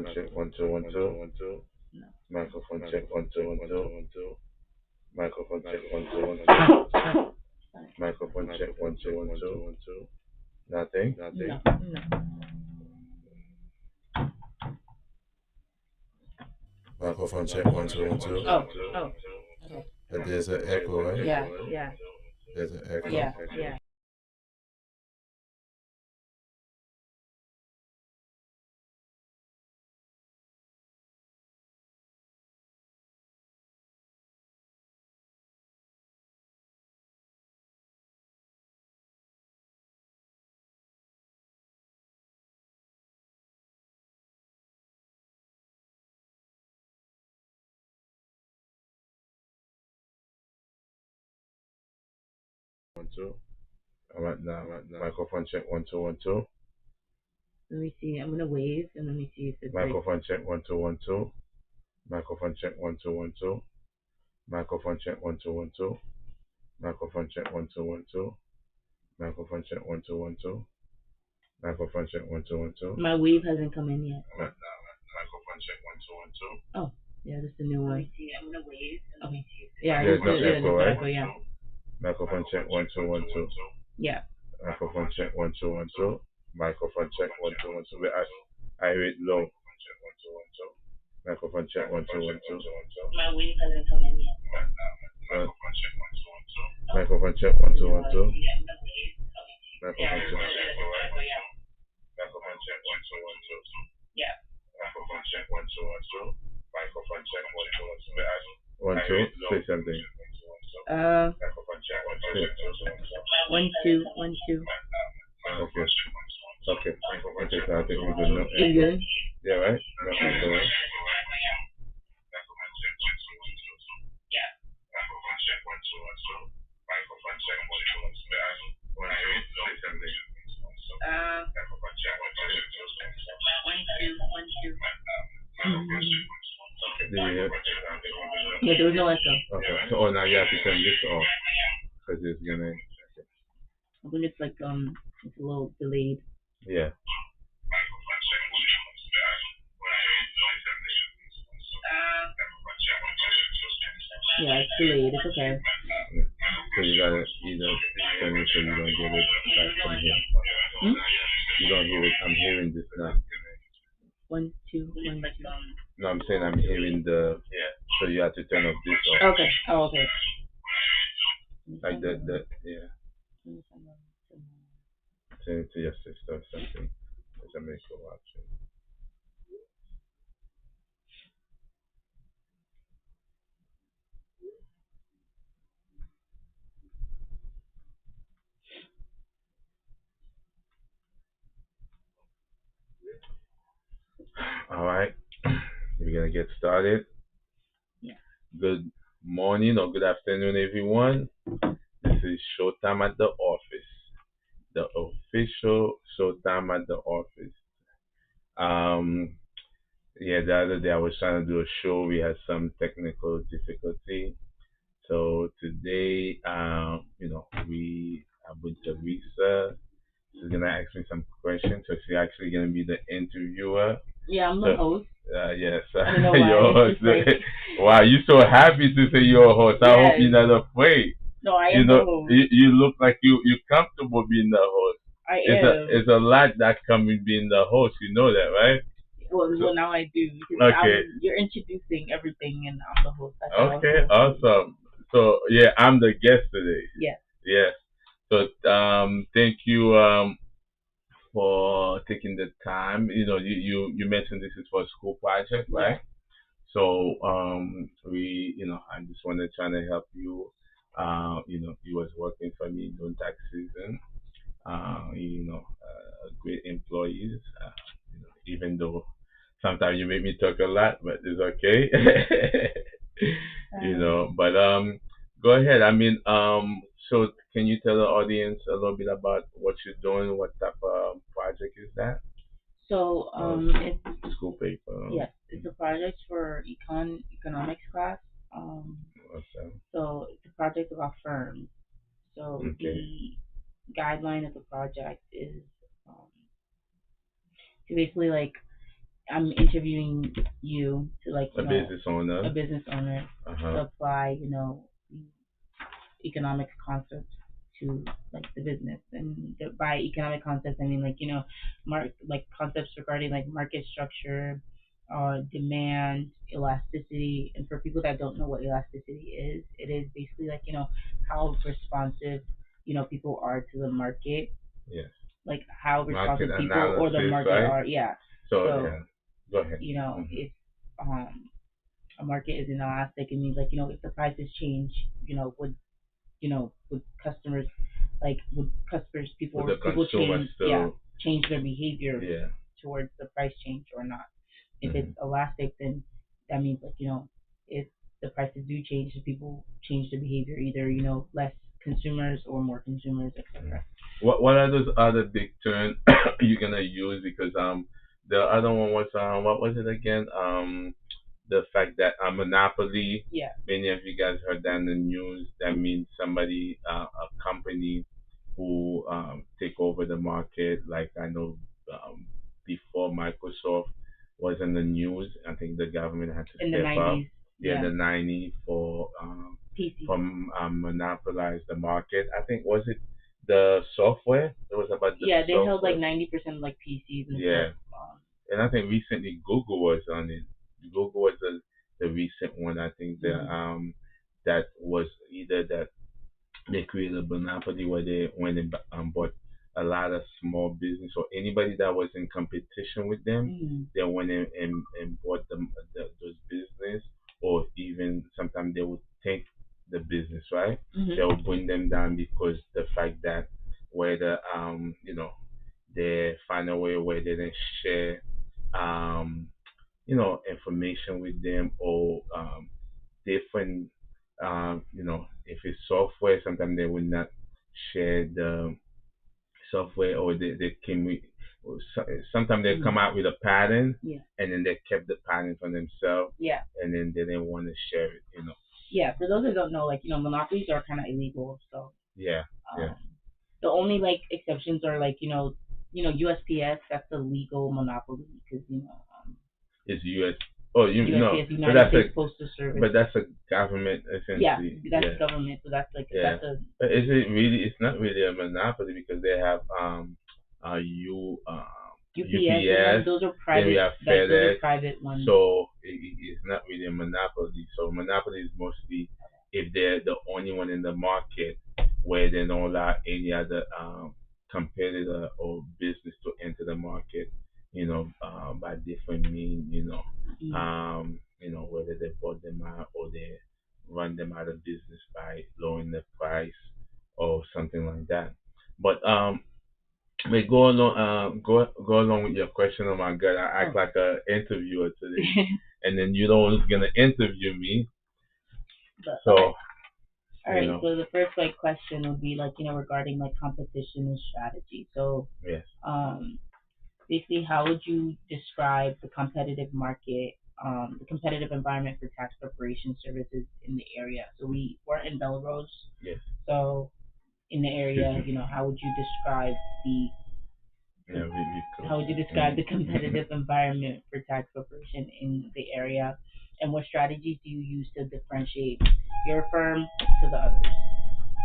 check one two one two. No. Microphone check one two one two. Microphone check one two one two. Sorry. Microphone check one two one two. Nothing. No. No. Microphone check one two one two. Oh. Oh. Okay. There's an echo, right? Yeah. Yeah. There's an echo. Yeah. Yeah. One two. All right now. Microphone check one two one two. Let me see. I'm gonna wave and let me see if it's like. Microphone check one two one two. Microphone check one two one two. Microphone check one two one two. Microphone check one two one two. Microphone check one two one two. Microphone check one two one two. My wave hasn't come in yet. Microphone check one two one two. Oh. Yeah, that's the new one. Let me see. I'm gonna wave. Okay. Yeah. There's no Yeah, echo, right? echo, yeah. Microphone check one two one two. Yeah. Microphone check one two one two. Microphone check one two one two. I hear it low. Microphone check one two one two. My wave hasn't come in yet. Microphone check one two one two. Microphone check. Microphone check one two one two. Yeah. Microphone check one two one two. Microphone check one two one two. One two. Say something. Microphone check one two one two. 1 2 1 2. Okay. Okay. Okay. So I think we're good now. You good? Yeah, right? That's all right. Uh, 1 2 1 2. The, Yeah, there was no echo. okay. So, oh, now you have to turn this off because it's gonna. I think it's like it's a little delayed. Yeah. Yeah, it's delayed. It's okay. So you gotta either turn it so you don't get it back from here. Hmm? You don't hear it. I'm hearing this now. 1 2 1 2. No, I'm saying I'm hearing the. So you have to turn off this off. Okay. Oh, okay. Like the yeah. Send it to your sister or something. As a make her watch it. All right. We're gonna get started. Yeah. Good morning or good afternoon, everyone. This is Showtime at the office, the official Showtime at the office. Um, yeah, the other day I was trying to do a show. We had some technical difficulty. So today, we have with Teresa. She's gonna ask me some questions. So she's actually gonna be the interviewer. Yeah, I'm the host. Yes, I don't know why. your host. It's like, Wow, you're so happy to say you're a host. I hope yes. you're not afraid. No, I You am the know, host. you look like you're comfortable being the host. I It's am. a lot that comes with being the host. You know that, right? Well, now I do. Because Okay. you're introducing everything, and I'm the host. That's how I Okay, feel. awesome. So yeah, I'm the guest today. Yeah. Yes. So thank you for taking the time. You mentioned this is for a school project, Yeah. right? So I just want to try to help you. You was working for me during tax season. Great employees. Even though sometimes you make me talk a lot, but it's okay. But go ahead. I mean, so can you tell the audience a little bit about what you're doing? What type of project is that? So it's School paper. yes, it's a project for economics class. Um, Awesome. so it's a project about firms. So Okay. the guideline of the project is to basically like I'm interviewing you to like A business a owner. business owner Uh to huh. apply economic concepts to like the business. And by economic concepts, I mean like like concepts regarding like market structure, demand, elasticity. And for people that don't know what elasticity is, it is basically like how responsive people are to the market, Yes. like how Market responsive people or the analysis, market right? are. Yeah. So So yeah. Go ahead. Hmm. if a market is inelastic, it means like if the prices change, would customers would customers With the people consumer still. change their behavior Yeah. towards the price change or not. If it's Hmm. elastic, then that means like if the prices do change, the people change their behavior, either less consumers or more consumers, Mm. etc. What are those other big terms you're gonna use? Because the other one was what was it again? The fact that a monopoly. Yeah. Many of you guys heard that in the news. That means somebody, a company, who take over the market. Like I know, before Microsoft was in the news, I think the government had to In the step up. 90s. Yeah, in Yeah. the '90s for PC. monopolize the market. I think was it the software? It was about the Yeah, they held like software. 90% like PCs and stuff. Yeah, and I think recently Google was on it. Google was the recent one. I think that was either that they created a monopoly where they went and bought a lot of small business or anybody that was in competition with them. They went in and bought them those business, or even sometimes they would take the business, right? They would bring them down because the fact that whether they find a way where they didn't share um information with them, or different if it's software, sometimes they will not share the software, or they came with sometimes they come out with a pattern, Yeah. and then they kept the pattern for themselves, Yeah. and then they didn't want to share it, Yeah. For those that don't know, like monopolies are kind of illegal. So yeah, yeah. um, the only like exceptions are like USPS. That's a legal monopoly because It's US. Oh, USPS, but United that's States a Postal Service. but that's a government Yeah, essentially. that's Yeah, government. So that's like yeah. that's a But is it really? It's not really a monopoly because they have you UPS and UPS. then those are Then we private. have Like those are FedEx. private ones. So it's not really a monopoly. So monopoly is mostly if they're the only one in the market where they don't allow any other competitor or business to enter the market. By different means. Whether they bought them out or they run them out of business by lowering the price or something like that. But we go along, go along with your question. Oh my God, I act like a interviewer today, and then you know who's gonna interview me. But, So okay. All you right. know, So the first like question would be like regarding like competition and strategy. So yes. um basically, how would you describe the competitive environment for tax preparation services in the area? So we're in Belrose. Yes. So in the area, how would you describe the Yeah, really cool. how would you describe the competitive environment for tax preparation in the area, and what strategies do you use to differentiate your firm to the others?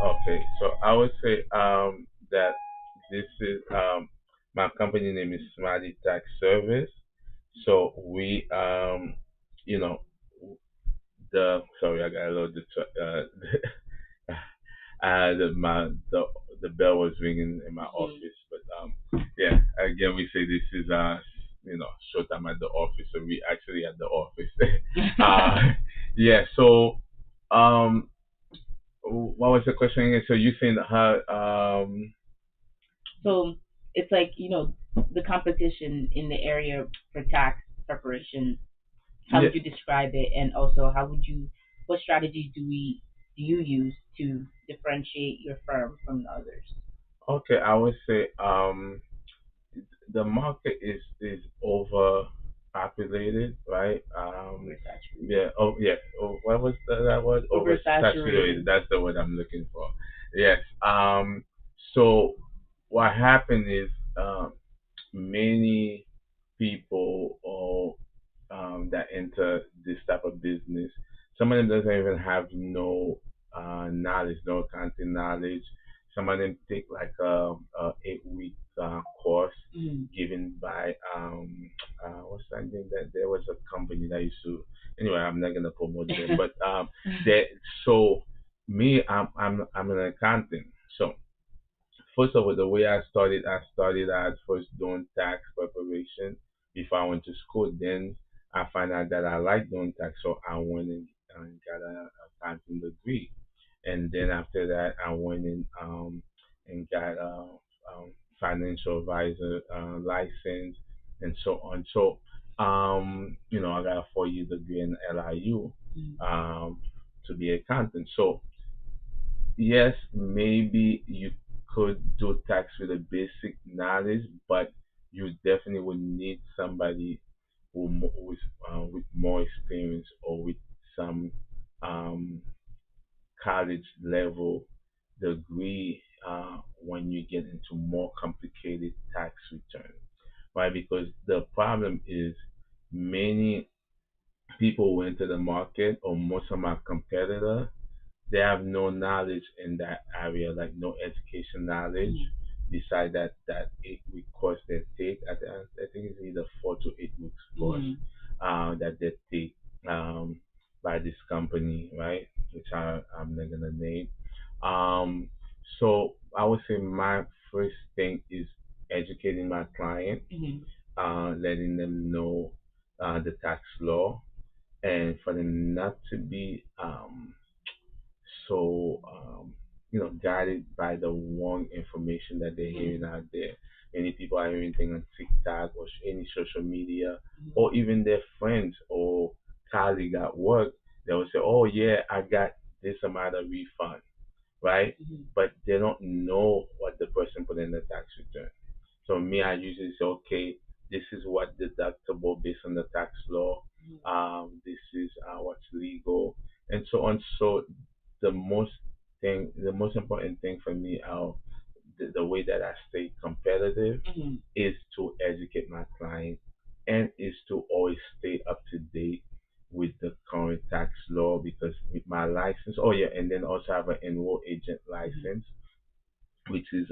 Okay, so I would say that this is my company name is Smiley Tax Service. So we you know the sorry, I got a little the bell was ringing in my office, but yeah, again we say this is Showtime at the office, so we actually at the office. Yeah, so um what was the question again? So you saying how So it's like the competition in the area for tax preparation. How yeah. would you describe it, and also what strategies do you use to differentiate your firm from the others? Okay, I would say the market is overpopulated, right? Oversaturated. Yeah. Oh, yeah. Oh, what was that word? Oversaturated. Oversaturated. That's the word I'm looking for. Yes. So what happened is many people or that enter this type of business. Some of them doesn't even have no knowledge, no accounting knowledge. Some of them take like a 8 week course given by what's that name? That there was a company that used to. Anyway, I'm not gonna promote them, but that so me, I'm an accountant. So first of all, the way I started at first doing tax preparation before I went to school. Then I found out that I like doing tax, so I went and got a accounting degree. And then after that, I went and got a financial advisor license and so on. So I got a 4 year degree in LIU to be accountant. So yes, maybe you could do tax with a basic knowledge, but you definitely would need somebody with more experience or with some um, college level degree when you get into more complicated tax returns, right? Because the problem is many people who enter the market or most of my competitors they have no knowledge in that area, like no education knowledge. Besides that 8 week course they take, I think it's either 4 to 8 weeks course that they take by this company, right? Which I'm not gonna name. Um, so I would say my first thing is educating my client, letting them know the tax law, and for them not to be so guided by the wrong information that they're hearing out there. Many people are hearing things on TikTok or any social media, or even their friends or colleague at work. They will say, "Oh yeah, I got this amount of refund," right? But they don't know what the person put in the tax return. So me, I usually say, okay, this is what deductible based on the tax law. This is what's legal, and so on. So the most important thing for me, the way that I stay competitive is to educate my client and is to always stay up to date with the current tax law because with my license, oh yeah, and then also have an enroll agent license, which is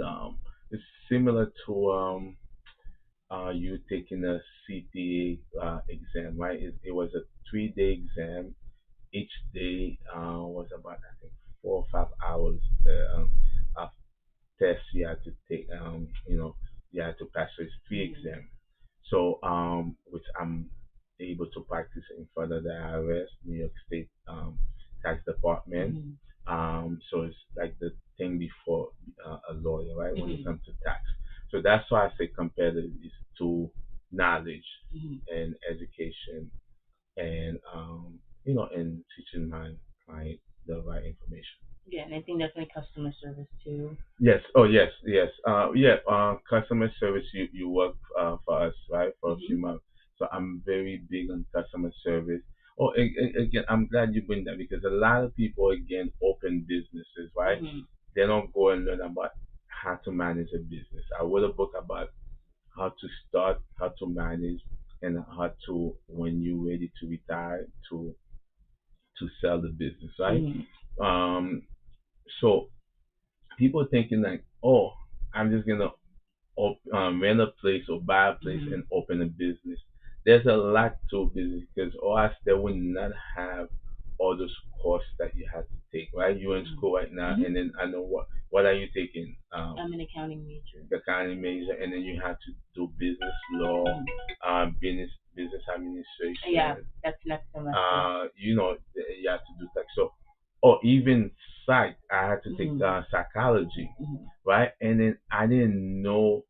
it's similar to you taking a CPA exam, right? It was a 3 day exam. Each day was about I think 4 or 5 hours of test you had to take. You had to pass. So it's three exams. So which I'm able to practice in front of the IRS, New York State Tax Department. So it's like the thing before a lawyer, right? When it comes to tax. So that's why I say competitive is to knowledge and education and and teaching my client the right information. Yeah, and I think definitely customer service too. Yes. Oh, yes, yes. Yeah. Customer service. You work for us, right, for a few months. So I'm very big on customer service. Oh, again, I'm glad you bring that because a lot of people again open businesses, right? They don't go and learn about how to manage a business. I wrote a book about how to start, how to manage, and how to when you're ready to retire to sell the business, right? Um, so people thinking like, oh, I'm just gonna rent a place or buy a place and open a business. There's a lot to business because or else they would not have all those courses that you have to take. Right? You're in school right now, and then I know what are you taking? I'm an accounting major. The accounting major, and then you have to do business law, business Yeah, administration. that's next semester. You have to do tax. So, or even psych. I had to take psychology, right? And then I didn't know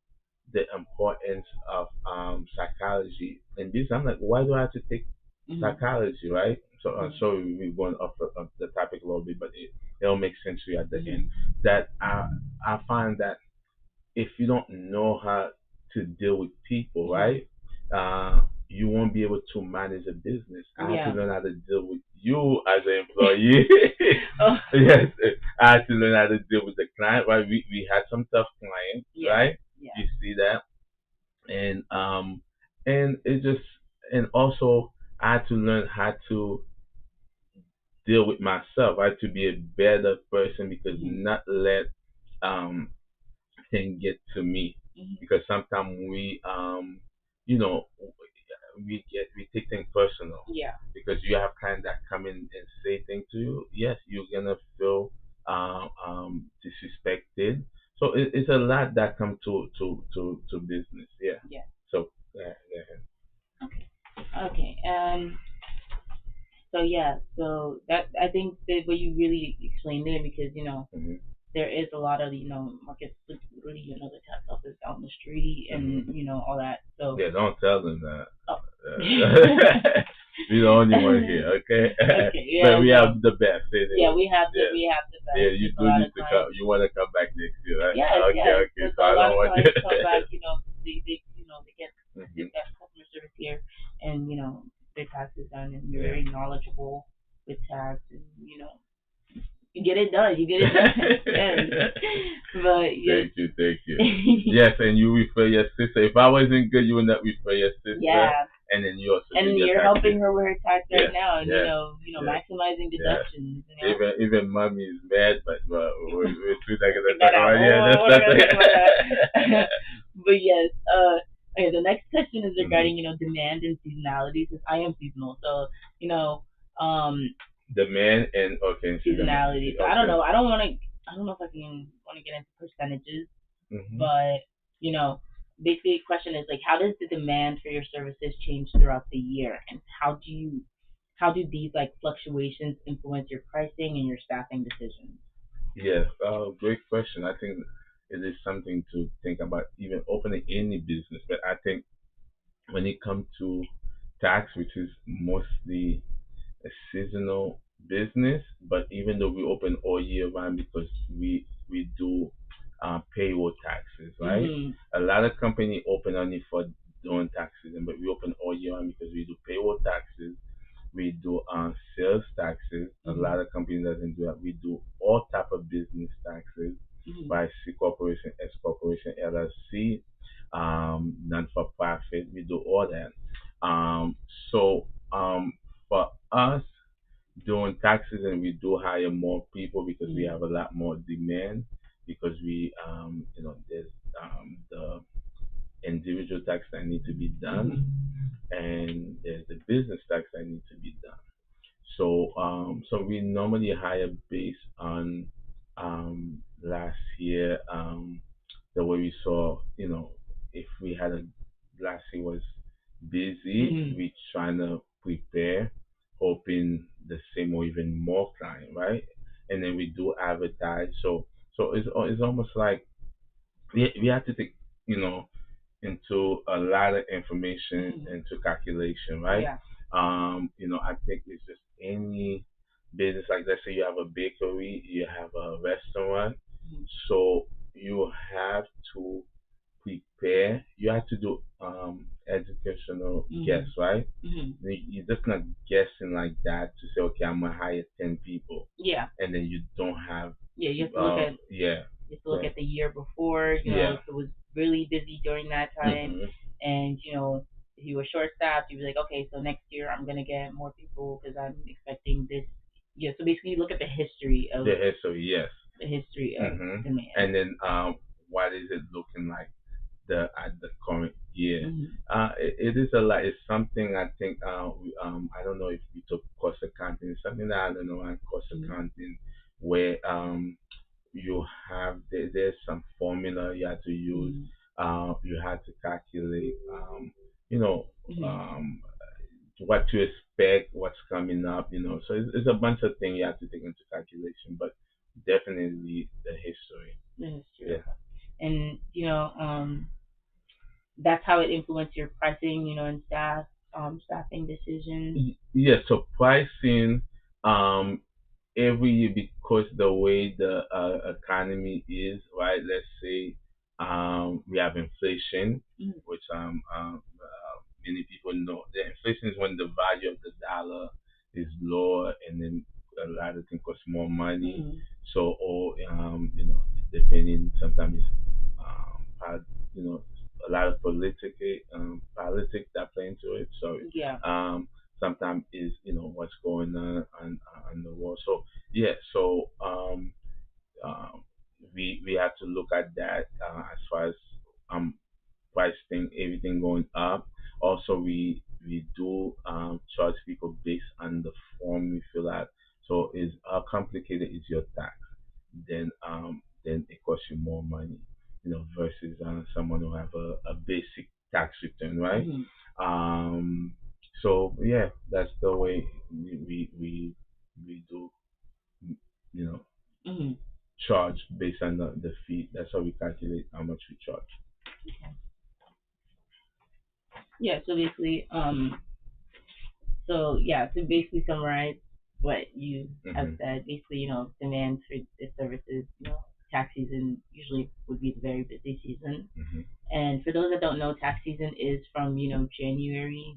the importance of psychology and this. I'm like, why do I have to take psychology, right? So, so we're going off the topic a little bit, but it'll make sense to you at the end. That I find that if you don't know how to deal with people, right? You won't be able to manage a business. I had to learn how to deal with you as an employee. Oh. Yes, I had to learn how to deal with the client. Right? We had some tough clients, Yeah. right? Yeah. You see that, and and it just and also I had to learn how to deal with myself. I had to be a better person because Mhm. not let um thing get to me Mhm. because sometimes you know we take things personal Yeah. because you have kind that come in and say things to you. Yes, you're gonna feel disrespected. So it's a lot that come to business. Yeah. Yeah. So yeah. Okay. Okay. So yeah. So that I think that what you really explained there, because Hmm. there is a lot of markets literally the tax office down the street Hmm. and all that. So Yeah, don't tell them that. oh. We the only one here, okay? Okay. But Yeah. we No. have the best Yeah. anyway. We Yes. have the Yeah, best. you Like a do lot need of to come. clients. You want to come back next year, right? Yes. Okay, Yes. okay. So So I a lot don't of want you. clients come back. They they get the Hmm. best customer service here, and their taxes done, and you're Yeah. very knowledgeable with tax, and you get it done. You get it done. Yes. But yes. Thank you, thank you. Yes, and you refer your sister. If I wasn't good, you would not refer your sister, Yeah. and then you also do And your you're taxes. helping her with her tax right Yes, now, and yes, yes, maximizing yes. deductions. Even mommy is mad, but we're not gonna Take talk that out. about yeah. That's We're not not. gonna talk about that. But yes, okay, the next question is Hmm. regarding demand and seasonality, since I am seasonal. So you know, um, The man and okay, and she's the man. seasonality. So I don't Okay. know. I don't want to. I don't know if I can want to get into percentages, Hmm. but you know, basically, the question is like, how does the demand for your services change throughout the year, and how do these like fluctuations influence your pricing and your staffing decisions? Yes, great question. I think it is something to think about, even opening any business. But I think when it comes to tax, which is mostly a seasonal business, but even though we open all year round because we do payroll taxes, right? Mhm. A lot of company open only for doing tax season, but we open all year round because we do payroll taxes, we do sales taxes. A Mhm. lot of companies doesn't do that. We do all type of business taxes Mhm. by C corporation, S corporation, LLC, non for profit. We do all that. So for us doing taxes, and we do hire more people because we Mhm. have a lot more demand because we there's the individual tax that need to be done, Mhm. and there's the business tax that need to be done. So we normally hire based on last year, the way we saw, if we had a last year was busy, Mhm. we trying to prepare, hoping the same or even more client, right? And then we do advertise. So it's almost like we have to take, you know, into a lot of information Mhm. into calculation, right? Yeah. I think it's just any business, like let's say you have a bakery, you have a restaurant, Mhm. so you have to prepare, you have to do educational guess, Mhm. right? Mhm. You're just not guessing like that to say, okay, I'm gonna hire 10 people, Yeah. and then you don't have, Yeah. You have to look right, at the year before. yeah. If it was really busy during that time, Hmm. and if you were short staffed, you'd be like, okay, so next year I'm gonna get more people because I'm expecting this. Yeah. So basically, you look at The history, yes. the history of Hmm. demand. And then what is it looking like at the current year? Mhm. It is a lot. It's something I think I don't know if we took cost accounting. It's something that I don't know on cost Mhm. accounting where you have there's some formula you have to use. Mhm. You have to calculate you know Mhm. um what to expect, what's coming up. So it's a bunch of things you have to take into calculation, but definitely the history. The history. Yeah. Okay. And that's how it influenced your pricing, and staffing decisions. Yeah, so pricing, um, every year because the way the economy is, right? Let's say we have inflation, Mhm. which many people know. The inflation is when the value of the dollar is lower, and then a lot of things cost more money. Mhm. So, or depending, sometimes um, pol- you know, a lot of politics that what's going on the world. So yeah, so um, we have to look at that as far as um price thing, everything going up. Also, we do charge people based on the form you fill out. So is how complicated is your tax? Then it costs you more money, versus someone who have a basic tax return, right? Mm-hmm. Um, so yeah, that's the way we do, you know, Mm-hmm. charge based on the fee. That's how we calculate how much we charge. Yeah. So basically summarize what you have Hmm. said. Basically, demand for the services. Tax season usually would be the very busy season. Hmm. And for those that don't know, tax season is from January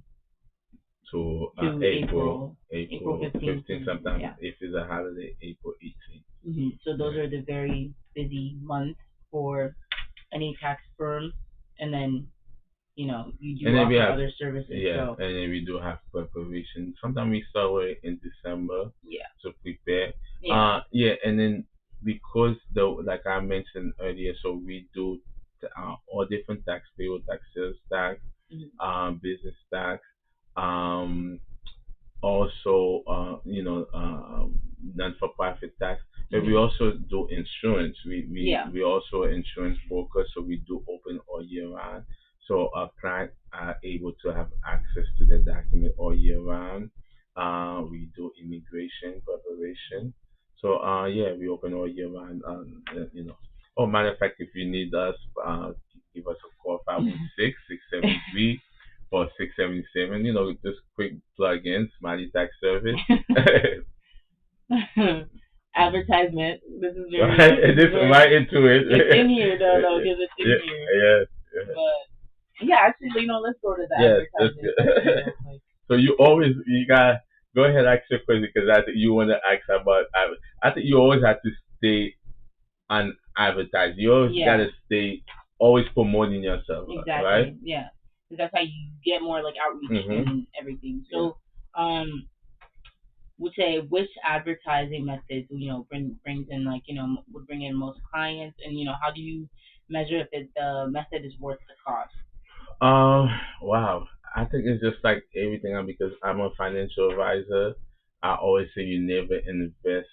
To to April, April, April April 15th, 15th, and sometimes yeah. if it's a holiday, April 18th. So those Yeah. are the very busy months for any tax firm, and then you And do then we offer have, other services. yeah, So and then we do have preparation. Sometimes we start with in December yeah, to prepare. yeah, Yeah, and then because though, like I mentioned earlier, so we do all different tax, payroll tax, sales tax, mhm, business tax. Um, Also non-for-profit tax, but we mhm, also do insurance. we we yeah, we also insurance brokers, so we do open all year round, so our clients are able to have access to the document all year round. We do immigration preparation, so yeah, we open all year round. Oh, matter of fact, if you need us, give us a call, 516-673-4677. Just quick plug in Smiley Tax Service. advertisement. This is very Right, this is just very right into it. it's in here no because it's in Yeah, here. yeah, yeah. But yeah, actually, let's go to the Yes, that's advertisement section good. real quick. So you got go ahead, ask your question, because I think you want to ask about. I think you always have to stay on advertise. You always got Yeah, to stay always promoting yourself, right? exactly. Yeah, because that's how you get more like outreach Mhm. and everything. Yeah. So, would say which advertising methods brings in would bring in most clients, and how do you measure if the method is worth the cost? Um, wow. I think it's just like everything, because I'm a financial advisor. I always say you never invest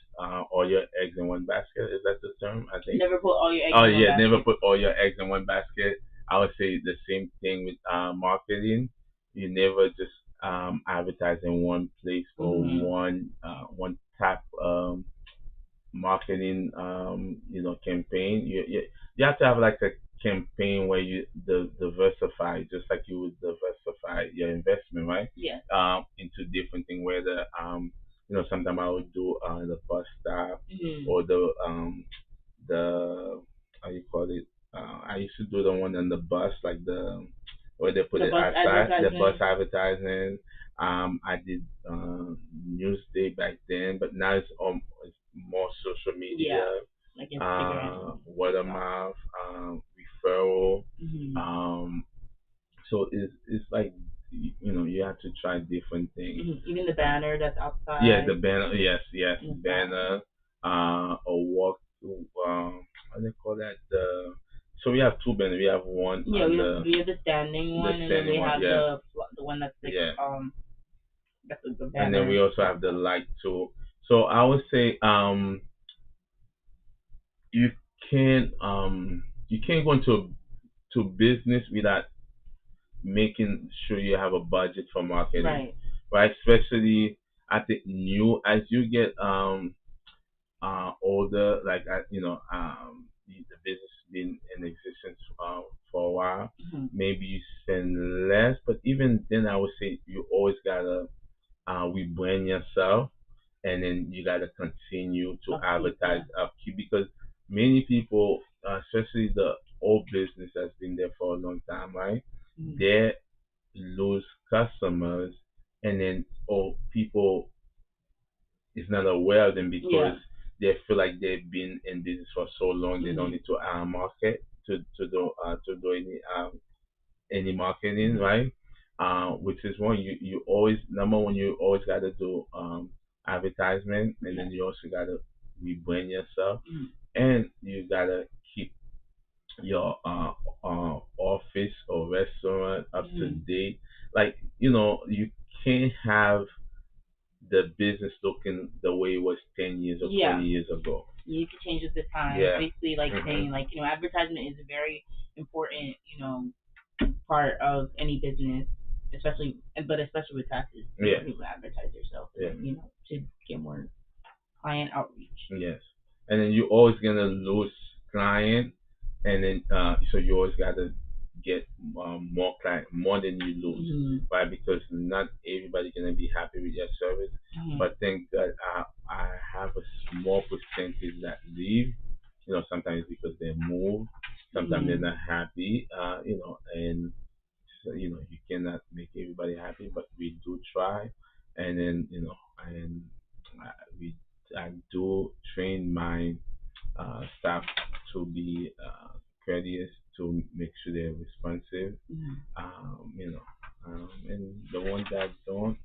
all your eggs in one basket. Is that the term? I think. Never put all your eggs Oh in one yeah, never basket. put all your eggs in one basket. I would say the same thing with marketing. You never just advertise in one place for Mhm. one type marketing campaign. You have to have like a campaign where you diversify, just like you would diversify your investment, right? Yeah. Into different things, whether sometimes I would do the bus stop, Mhm. or the how you call it, I used to do the one on the bus, like the where they put The it bus outside, the bus advertisement. advertising. I did Newsday back then, but now it's more social media, Yeah. Like Instagram, word of TikTok. mouth, referral. Mhm. Um, so it's like you have to try different things. Even the Uh, banner that's yeah, the outside banner. Yes, yes, in the sign. banner. A walk through. What do they call that? So we have two banners. We have one Yeah, on we have the standing the one, and then we standing one. have Yeah, the one that's like yeah, that's like the and then we banner also have the itself. light too. So I would say you you can't go into to business without making sure you have a budget for marketing, Right. right? Especially I think new as you get older, like the business been in existence for a while. Mhm. Maybe you spend less, but even then, I would say you always gotta rebrand yourself, and then you gotta continue to Upkeep. advertise Yeah. upkeep, because many people, especially the old business that's been there for a long time, right? Mhm. They lose customers, and then people is not aware of them because Yeah. they feel like they've been in business for so long they don't Mhm. need to market to do any marketing, Mhm. right? which is one you always number one you always got to do advertisement, and Yeah. then you also got to rebrand yourself, Mm. and you got to keep your office or restaurant up to Mm. date. Like you can't have the business looking the way it was 10 years or Yeah. 20 years ago. You need to change with the times. Yeah. Basically, like saying, Mhm. like, advertisement is a very important, part of any business, especially, but especially with taxes. You Yeah. want people to advertise yourself, Yeah. and to get more client outreach. Yes. And then you're always gonna lose client, and then so you always gotta get more client, more than you lose, Mm-hmm. right? Because not everybody gonna be happy with your service. Mm-hmm. But thank God I have a small percentage that leave. Sometimes because they move, sometimes they're Mm-hmm. not happy. And so, you cannot make everybody happy, but we do try, and then and uh, we I do train my staff to be courteous, to make sure they're responsive. Mm-hmm. And the ones that don't,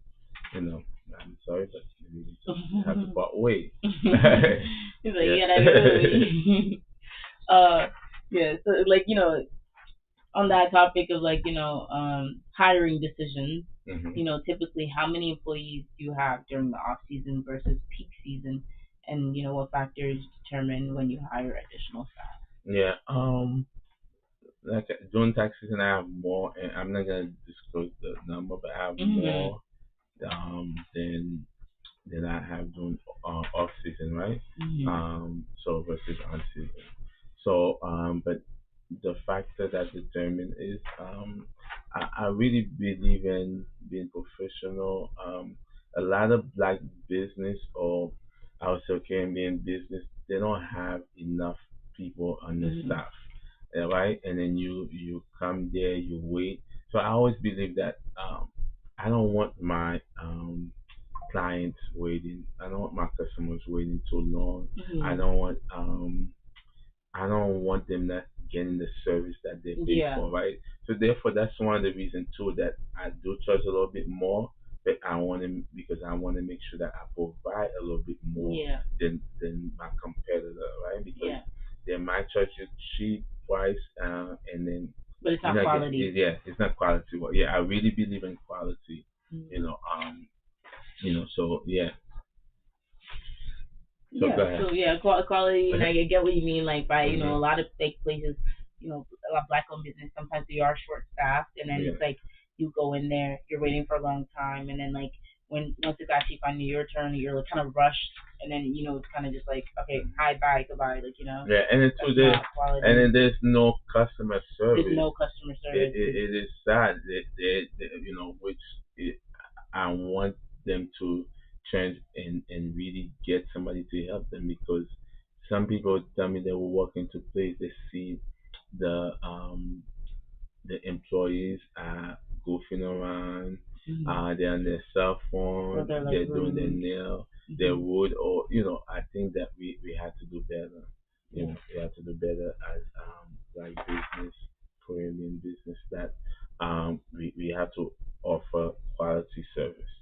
you know, I'm sorry, but we just have to part ways. He's like, Yeah. you gotta go with me. Yeah. So, like, on that topic of, like, hiring decisions, Hmm. typically how many employees do you have during the off season versus peak season, and what factors determine when you hire additional staff? Yeah. Like during tax season, I have more, and I'm not gonna disclose the number, but I have Mhm. more than I have during off season, right? Mhm. So versus on season. So, but the factor that determine is I really believe in being professional. A lot of black business, or I would say Caribbean business, they don't have enough people on the Mhm. staff, right? And then you come there, you wait. So I always believe that I don't want my clients waiting. I don't want my customers waiting too long. I Mhm. don't want I don't want them not getting the service that they pay Yeah. for, right? So therefore, that's one of the reasons too that I do charge a little bit more, but I want to because I want to make sure that I provide a little bit more Yeah. than my competitor, right? Because Yeah. they might charge you cheap price, and then But it's you're not not getting quality. yeah, it's not quality. Well, yeah, I really believe in quality, you Mhm. know. So yeah, so go Yeah, ahead. so yeah, quality, and I get what you mean. Like by a Hmm. lot of fake places, a lot of black-owned business. Sometimes they are short-staffed, and then Yeah. it's like you go in there, you're waiting for a long time, and then like when once it's actually finally your turn, you're like kind of rushed, and then it's kind of just like okay, Mhm. hi, bye, goodbye, Yeah, and then that's too there, not and quality. then there's no customer There's service. no customer It, service. it, it is sad that which it, I want them to change and really get somebody to help them, because some people tell me they will walk into place, they see the employees are goofing around. Mm-hmm. They're on their cell Or phone. they're like They're doing their rude. nail. They're Mm-hmm. wood, or I think that we have to do better. Yeah. We have to do better as like business, Korean business, that we have to offer quality service.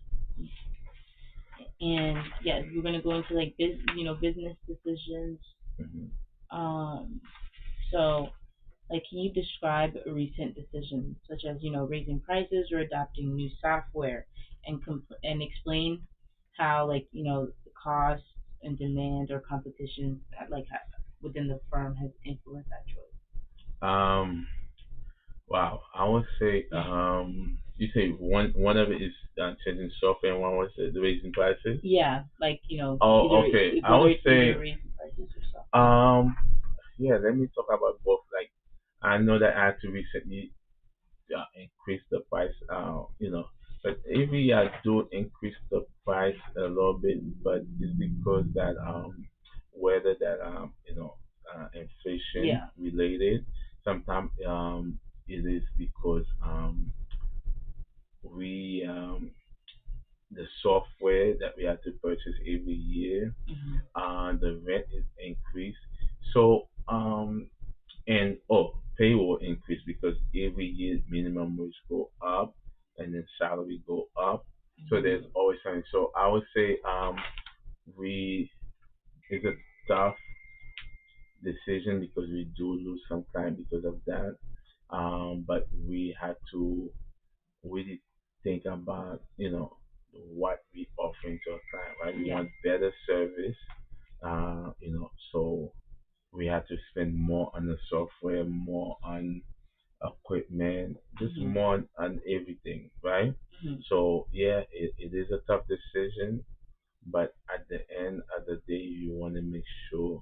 And yes, we're gonna go into like business decisions. Hmm. Um, so like, can you describe a recent decision, such as raising prices or adopting new software, and explain how, like, the cost and demand or competition within the firm has influenced that choice? Um, wow, I would say you say one of it is changing software, and one was the raising prices. Yeah, like Oh, either okay. I whether would it's either say, raising prices or software. um, yeah. Let me talk about both. Like, I know that I had to recently increase the price. But if we do increase the price a little bit, but it's because that whether that inflation Yeah. related. Sometimes it is because we the software that we have to purchase every year, Hmm. the rent is increased. So and payroll increase because every year minimum wage go up, and then salary go up. So there's Mhm. always something. So I would say we it's a tough decision because we do lose some client because of that. But we had to really think about what we offering to a client, right? We Yeah. want better service, so we had to spend more on the software, more on equipment, just Mhm. more on everything, right? Mhm. So yeah, it is a tough decision, but at the end of the day, you want to make sure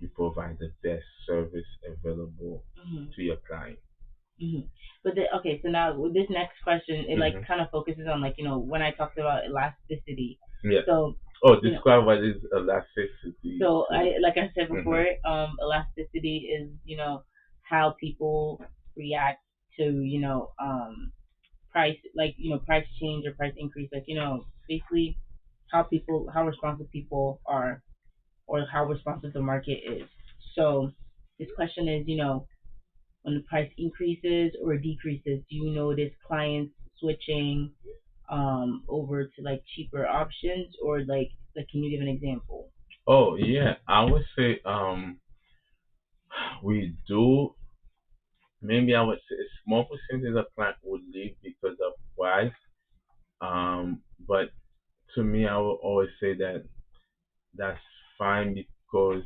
you provide the best service available Mhm. to your client. Hmm. But okay, so now with this next question, it like Hmm. kind of focuses on like when I talked about elasticity. Yeah. So Oh, you know, describe what is elasticity so to. I like I said Hmm. before, elasticity is how people react to price like price change or price increase, like basically how responsive people are or how responsive the market is. So this question is when the price increases or decreases, do you notice clients switching over to like cheaper options, or like can you give an example? Oh yeah, I would say we do. Maybe I would say a small percentage of client would leave because of price. But to me, I would always say that that's fine because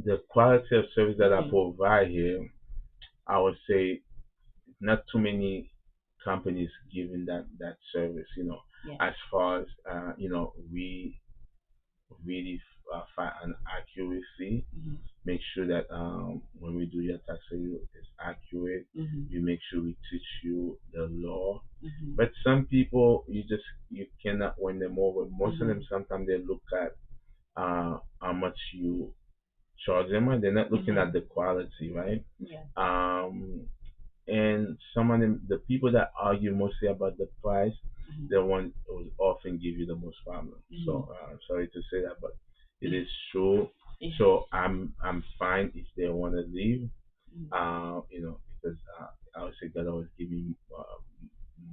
the quality of service that I Mhm. provide here, I would say not too many companies giving that service. Yeah. As far as we really find an accuracy, Mhm. make sure that when we do your tax review, it's accurate. Mhm. We make sure we teach you the law. Mhm. But some people, you cannot win them over. Most of them, Mhm. sometimes they look at how much you charge them, and they're not looking at Mhm. the quality, right? Yeah. Um, and some of them, the people that argue mostly about the price, Mhm. the one who often give you the most problem. Mhm. So sorry to say that, but it is true. Yeah. So I'm fine if they want to leave. Mhm. Because I would say God always give me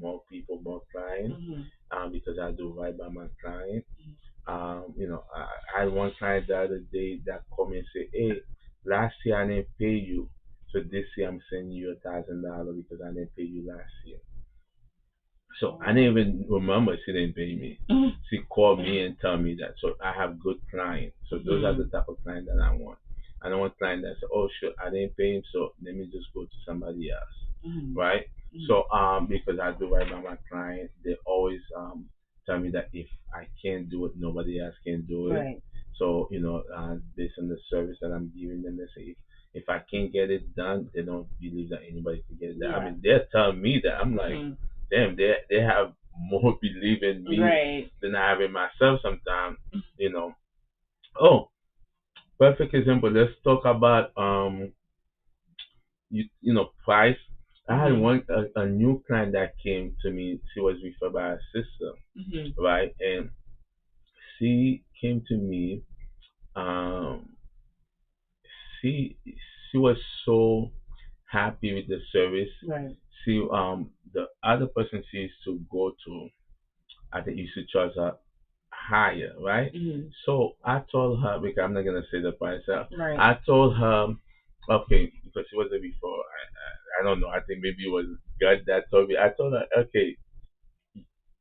more people, more clients, Mhm. because I do right by my client. I had one client the other day that called me and said, "Hey, last year I didn't pay you, so this year I'm sending you $1,000 because I didn't pay you last year." So I Oh. didn't even remember she didn't pay me. Mhm. She called me and tell me that. So I have good clients. So those are the Mhm. type of client that I want. I don't want client that say, "Oh, sure, I didn't pay him, so let me just go to somebody else," Mhm. right? Mhm. So because I do right by my client, they always tell me that if I can't do it, nobody else can do it. Right. So based on the service that I'm giving them, they say if I can't get it done, they don't believe that anybody can get it done. I Yeah. mean, they're telling me that. I'm like, Mhm. damn, they have more belief in me Right. than I have in myself sometimes. You know. Oh, perfect example. Let's talk about price. I had Mhm. a new client that came to me. She was referred by her sister, Mhm. right? And she came to me. Um, she she was so happy with the service. Right. The other person she used to go to, I think you should charge her higher, right? Mhm. So I told her, because I'm not gonna say the price. Right. I told her, okay, because she was there before. I don't know. I think maybe it was God that told me. I told her, okay,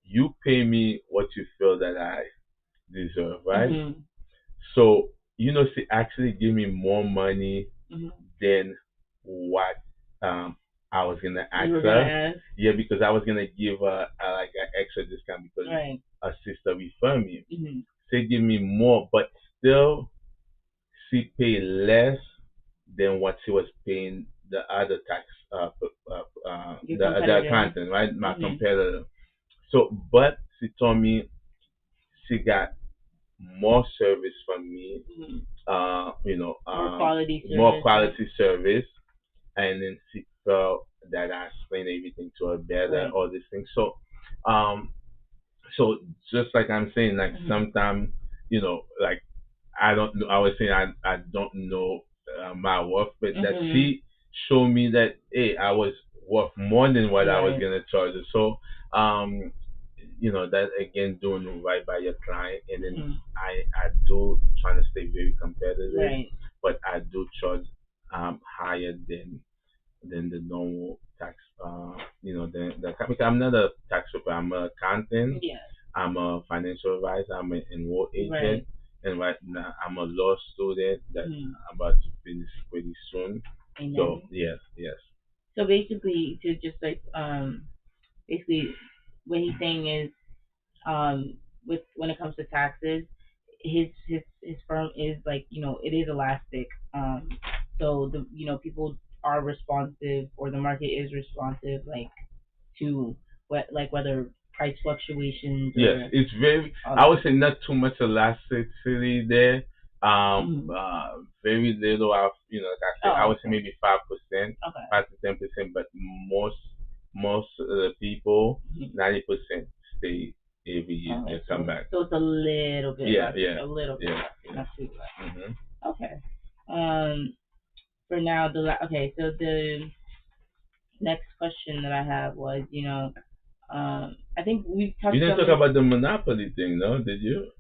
you pay me what you feel that I deserve, right? Mhm. So she actually gave me more money Mhm. than what I was gonna You ask were gonna her. ask. Yeah, because I was gonna give her like an extra discount because Right. her sister referred me. Mhm. She give me more, but still she paid less than what she was paying the other tax Your the competitor. accountant, right? My Mhm. competitor. So, but she told me she got more service from me, Mhm. uh, you know, More um, quality more service, right? quality service, and then she felt that I explained everything to her better, Right. all these things. Um, so just like I'm saying, like Mhm. sometimes, like I don't know. I was saying I don't know my worth, but that Mhm. she showed me that hey, I was worth more than what I was Right. gonna charge her. So um, that again doing right by your client, and then Mhm. I do trying to stay very competitive, Right. but I do charge higher than the normal tax. The because I'm not a tax preparer. I'm a accountant. Yes. I'm a financial advisor. I'm an enroll agent, Right. and right now I'm a law student that Mhm. I'm about to finish pretty soon. So Amen. yes, yes, So basically, to just like basically what he's saying is with when it comes to taxes, his firm is like it is elastic. So the people are responsive, or the market is responsive, like to what like whether price fluctuations yes. or It's very. all I that. would say not too much elasticity there. Mhm. Very little. Like I said, I Oh, would say okay. maybe 5%, Okay. 5 to 10%, but most of the people, Mhm. 90% stay every year. They Okay, come so back. it's a little bit Yeah, less, yeah, a little bit yeah, less, yeah. not too less. hmm Okay. Um, for now, okay. So the next question that I have was, I think we You touched didn't on talk this. about the monopoly thing, no? Did you?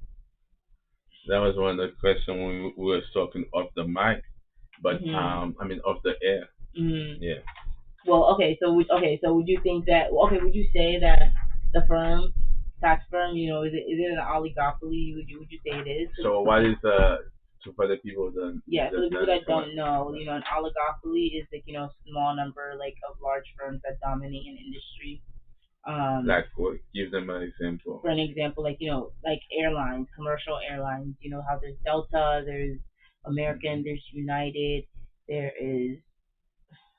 That was one of the questions when we were talking off the mic, but Mhm. I mean off the air. Mhm. Yeah. Well, okay. So would you think that? Okay, would you say that the firm, tax firm, is it an oligopoly? Would you say it is? 'Cause, So what okay. is for the people that Yeah, for the just people not that understand don't know, an oligopoly is like small number like of large firms that dominate an industry. like Um, what? Give them an example. for an example, like like airlines, commercial airlines. You know how there's Delta, there's American, there's United, there is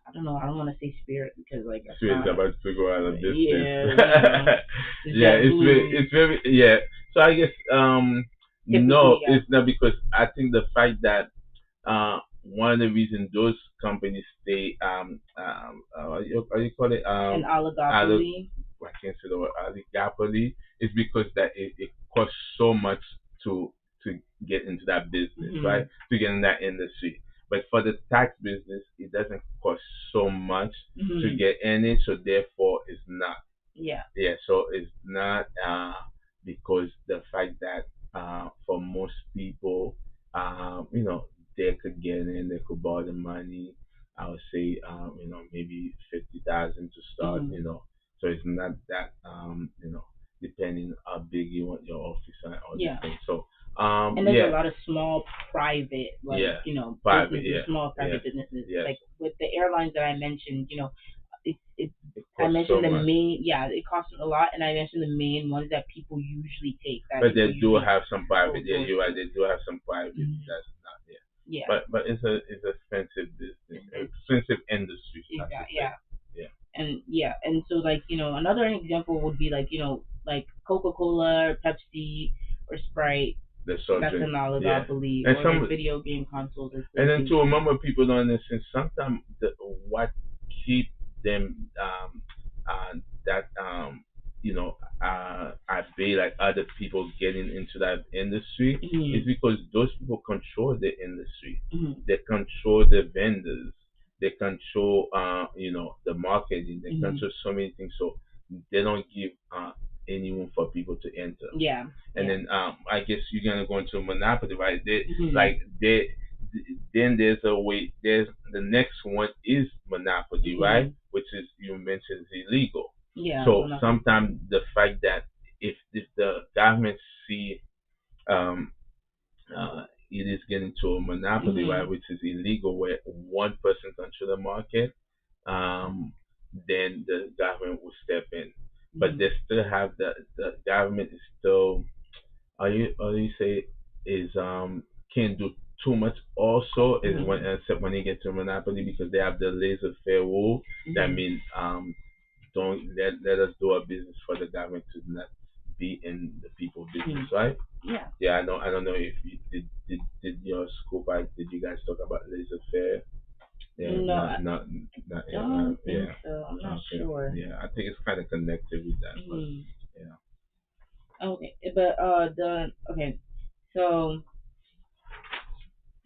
I don't know. I don't want to say Spirit because like that's Sweet's not. about to go out of business. Yeah, Yeah, JetBlue, it's very yeah. So I guess typically, no, yeah, it's not because I think the fact that one of the reasons those companies stay how you call it an allo- oligopoly. I can't say the word oligopoly is because that it costs so much to to get into that business, right? Hmm. To get in that industry. But for the tax business, it doesn't cost so much to Hmm. get in it, so therefore it's not. Yeah. Yeah, so it's not because the fact that for most people, they could get in, they could borrow the money. I would say, maybe 50,000 to start. Hmm. So it's not that, depending how big you want your office and all these Yeah. things. So, And there's a yeah, lot of small private, like yeah, private, businesses, yeah, small yes, private businesses. yes. Like with the airlines that I mentioned, it's It I costs so mentioned the much. main, yeah, it costs a lot, and I mentioned the main ones that people usually take, that But people they do usually have some go private. Yeah, towards you're right. to. They do have some private. Hmm. That's not there. Yeah. But it's expensive business, expensive industry, I should Exactly. say. Yeah. Yeah. And yeah, and so like another example would be like like Coca-Cola or Pepsi or Sprite. The soft That's drink. an Yeah. oligopoly, And or like some video game consoles or and then to PlayStation. remember people don't understand sometimes what keep them that I be like other people getting into that industry is Hmm. because those people control the industry. Hmm. They control the vendors. They control the marketing. They Hmm. control so many things. So they don't give any room for people to enter. Yeah. And Yeah. then I guess you're gonna go into a monopoly, right? Hmm. Then there's a way. There's the next one is monopoly, right? Hmm. Which is you mentioned is illegal. Yeah. So Monopoly. sometimes the fact that if the government see um, it is getting to a monopoly, right, Hmm. which is illegal, where one person control the market, um, then the government will step in. But Hmm. they still have the government is still all you say is can't do too much also is when Hmm. except when you get to monopoly because they have the laissez faire rule that Hmm. means don't let us do our business for the government to not be in the people Hmm. business, right? Yeah. Yeah, I don't know if you did your school back did you guys talk about laissez faire? Yeah, No, not yet, right? don't think Yeah. so. I'm not Okay. sure. Yeah, I think it's kind of connected with that, but Hmm. yeah. Okay, but the okay, so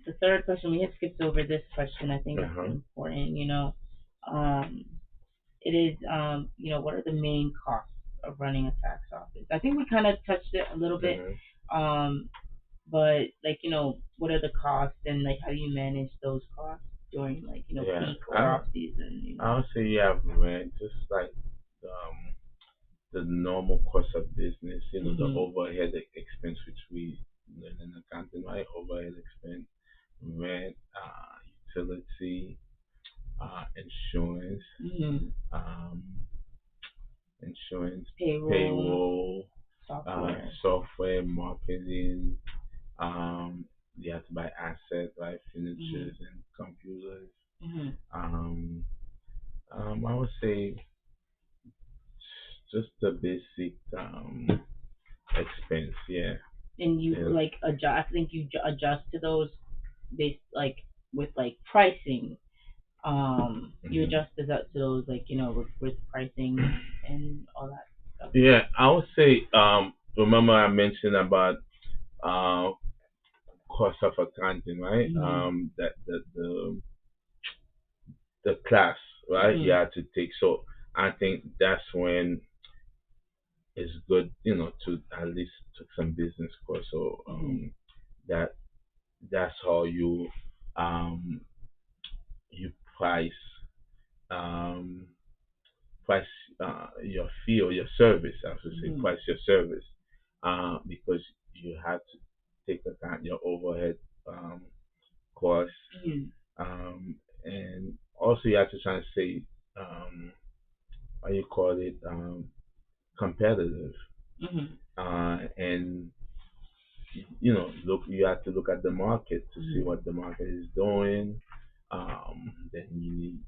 the third question we had skipped over this question. I think Uh it's huh. important. Um, it is, what are the main costs of running a tax office? I think we kind of touched it a little bit, Hmm. um, but like, what are the costs and like how do you manage those costs during like, Yeah, peak or off season? I would say you have rent, just like the normal cost of business. The Mhm. overhead expense, which we learn in accounting, right? Overhead expense, rent, utility, insurance, Mhm. um, insurance, Payroll, payroll, software. software, marketing. Um, you have to buy assets like Mhm. furnitures and computers. Mhm. Um, I would say just the basic expense. Yeah. And you Yeah. like adjust. I think you adjust to those based like with like pricing. You Mhm. adjust to those like with pricing and all that stuff. Yeah, I would say. Remember I mentioned about uh, cost of accounting, right? Mhm. That the class, right? You Mhm. have to take. So I think that's when it's good, to at least took some business course. So Mhm. that that's how um you price um price your fee or your service. I should say Mhm. price your service, because you have to take account your overhead costs, Mhm. and also you have to try and say what you call it, competitive, Mhm. and look, you have to look at the market to see Mhm. what the market is doing. Then you need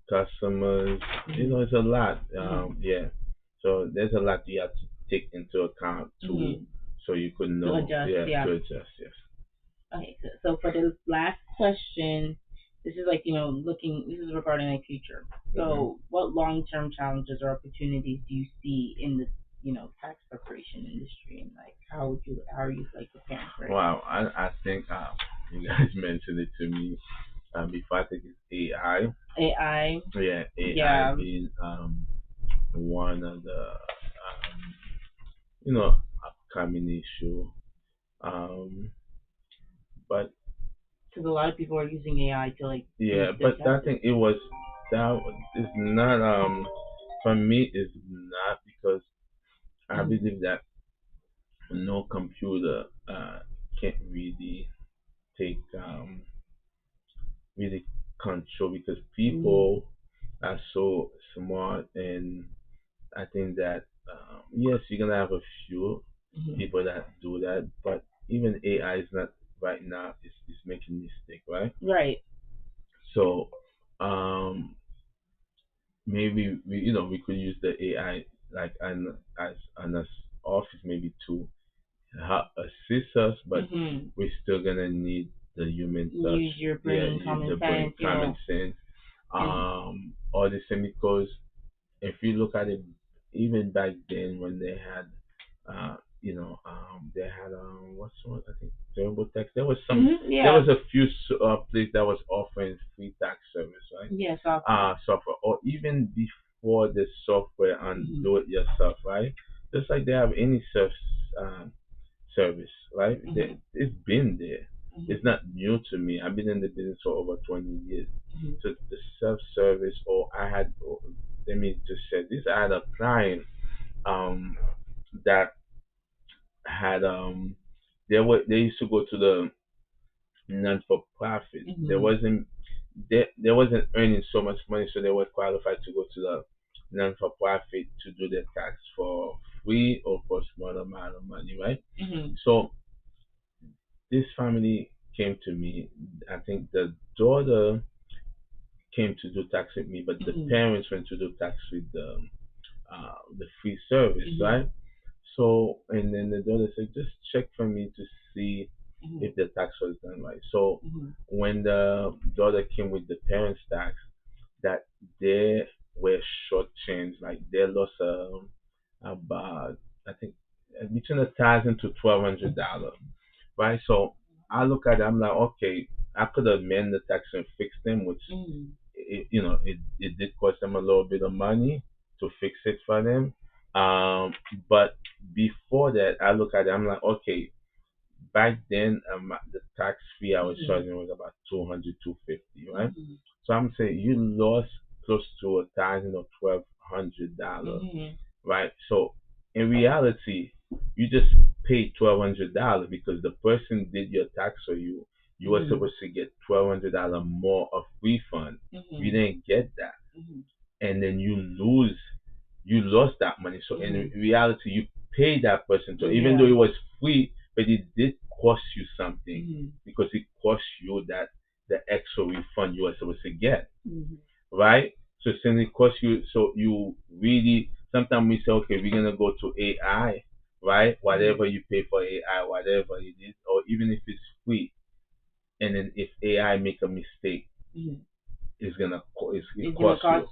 customers. Mhm. It's a lot. Mhm. Yeah. So there's a lot you have to take into account to, Mhm. so you could To know. adjust, Yeah, yeah. to adjust. Yes. Okay, so for the last question, this is like, looking, this is regarding the future. Hmm. So, what long-term challenges or opportunities do you see in the, tax preparation industry, and like, how are you like preparing for it? Wow. I think you guys mentioned it to me before. I think it's AI. AI, Yeah, AI yeah, being one of the you know upcoming issue. Um, but because a lot of people are using AI to like yeah, do their but I taxes. think that is not for me is not because I Mhm. believe that no computer can't really take really control because Mhm. people are so smart, and I think that yes, you're gonna have a few Mhm. people that do that, but even AI is not right now is making mistake, right? Right. So um, maybe we could use the AI like as an office maybe to help assist us, but Mhm. we're still gonna need the human touch. Use your Yeah, brain, common the brain, sense, common sense, and all the same because if you look at it, even back then when they had, they had what's one I think terrible tax. There yeah, was a few place that was offering free tax service, right? yeah, software. Software, or even before the software and Mhm. do it yourself, right? Just like they have any um, service, right? Mhm. It's been there. It's Mhm. not new to me. I've been in the business for over 20 years. Mhm. So the self-service, or let me just say this, I had a client um, that had, they used to go to the non-for-profit. Mhm. There wasn't earning so much money, so they were qualified to go to the non-for-profit to do their tax for free or for a small amount of money, right? Mhm. So this family came to me. I think the daughter came to do tax with me, but the Mhm. parents went to do tax with the free service, Mhm. right? So, and then the daughter said, just check for me to see Mhm. if the tax was done right. So, Mhm. when the daughter came with the parents' tax, that they were shortchanged, like they lost about, I think, between $1,000 to $1,200, right? So I look at it, I'm like, okay, I could amend the tax and fix them, which Mhm. it did cost them a little bit of money to fix it for them. But before that, I look at it, I'm like, okay, back then, the tax fee I was Mhm. charging was about 200, 250, right? Mhm. So I'm saying you lost close to 1,000 or $1,200, Mhm. right? So in reality, you just paid $1,200 because the person did your tax for you. You were Mhm. supposed to get $1,200 more of refund. You Mhm. didn't get that, Mhm. and then you lost that money. So in Mhm. reality, you pay that person. So even though Yeah. it was free, but it did cost you something Mhm. because it cost you that the extra refund you were supposed to get, Mhm. right? So since it costs you, so you really sometimes we say, okay, we're gonna go to AI, right? Mhm. Whatever you pay for AI, whatever it is, or even if it's free, and then if AI make a mistake, Mhm. it It's gonna costs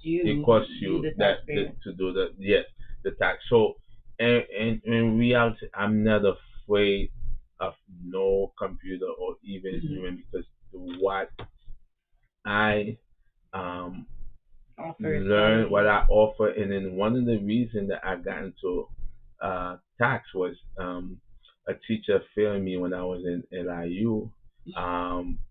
you, cost you the taxpayer. to do the, yes, the tax. So and in reality, I'm not afraid of no computer or even Mhm. human because what I um Offer learn, what society. I offer, and then one of the reasons that I got into tax was a teacher failed me when I was in LIU,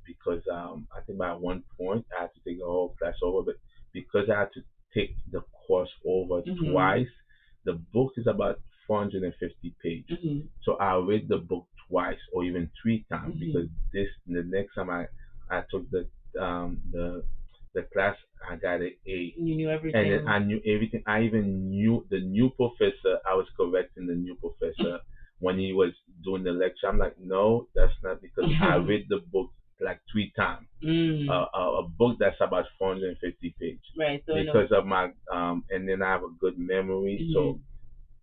because I think by one point I had to take the whole class over, but because I had to take the course over Mhm. twice, the book is about 450 pages. Mhm. So I read the book twice or even three times because Mhm. the next time I took the class, I got an A. You knew And then everything. I knew everything. I even knew the new professor. I was correcting the new professor when he was doing the lecture. I'm like, no, that's not because I read the book like three times. Mm. A book that's about 450 pages Right. So in a. because of my and then I have a good memory, so Mhm.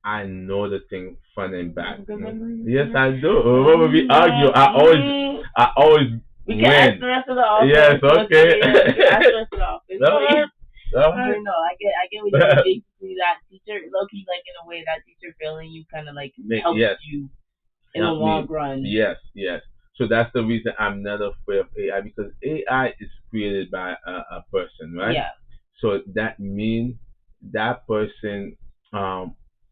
I know the thing front and You back. have a good memory, Yes, Mr. I do. Remember we argue. Mm. I always We can ask win. the rest of the Yes, office. Once okay. we, we can ask the rest of the office. All right. All But right. no, I get what you mean. Basically, that teacher, low key, like in a way, that teacher failing you kind of like helps Yes, you in the help long me. run. Yes, yes. So that's the reason I'm not afraid of AI because AI is created by a person, right? Yeah. So that means that person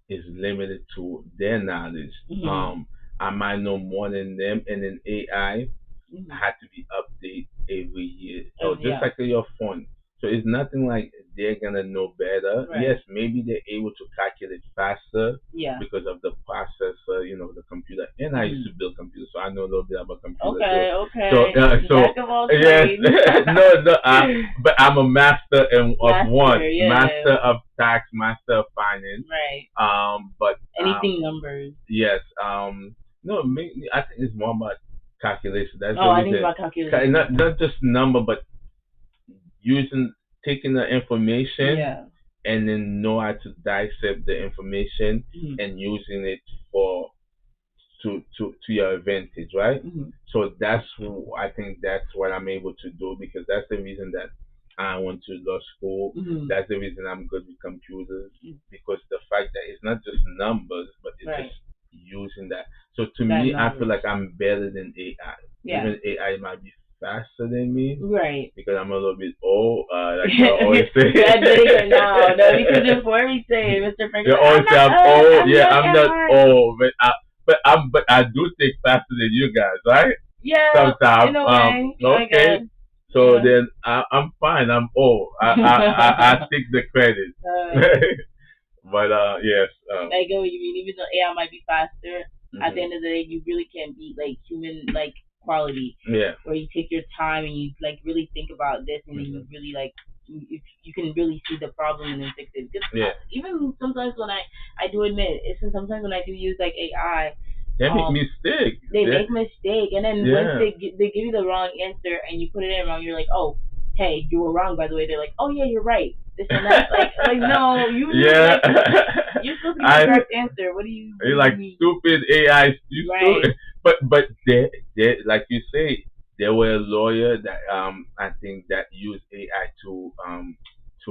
is limited to their knowledge. Mhm. Um, I might know more than them, and then AI Mhm. had to be updated every year. So just Yeah. like your phone. So it's nothing like they're gonna know better. Yes, Right. maybe they're able to calculate faster Yeah. because of the processor, the computer. And I used to Mhm. build computers, so I know a little bit about computer too. Okay. So Okay. so Jack of all yes, trades. no, no, but I'm a master of Master. one, Yeah. master of tax, master of finance. Right. But Anything numbers. yes, no, I think it's more about calculation. That's Oh, the I think it's reason. about calculation. Not just number, but using taking the information Yeah. and then know how to dissect the information Mhm. and using it for to your advantage, right? Mhm. So I think that's what I'm able to do because that's the reason that I went to law school. Mhm. That's the reason I'm good with computers Mhm. because the fact that it's not just numbers, but it's just Right. using that. So to That me, I feel knowledge. like I'm better than AI. Yeah. Even AI might be faster than me Right. because I'm a little bit old, like you always say. You're admitting it now. No, because before we say, Mr. Frank, You like, always I'm say not I'm old. old. I'm Yeah, young I'm at not heart. old, but I do think faster than you guys, right? Yeah, Sometimes. in a way, I Okay. guess. So Yeah. then I'm fine. I'm old. I take the credit. But yes. I get what you mean. Even though AI might be faster, at the Mhm. end of the day, you really can't beat like human like quality, Yeah. where you take your time and you like really think about this, and then you Mhm. really like you can really see the problem and then fix it. Because Yeah. even sometimes when I do admit, it's sometimes when I do use like AI, They make um, mistakes. they Yeah. make mistake, and then once Yeah. they give you the wrong answer and you put it in wrong, you're like, oh, hey, you were wrong by the way. They're like, oh yeah, you're right. This and that. Like no, you knew Yeah. like you're supposed to give the I correct answer. What you do you like mean? stupid AI. You Right. stupid. But they like you say, there were a lawyer that I think that used AI to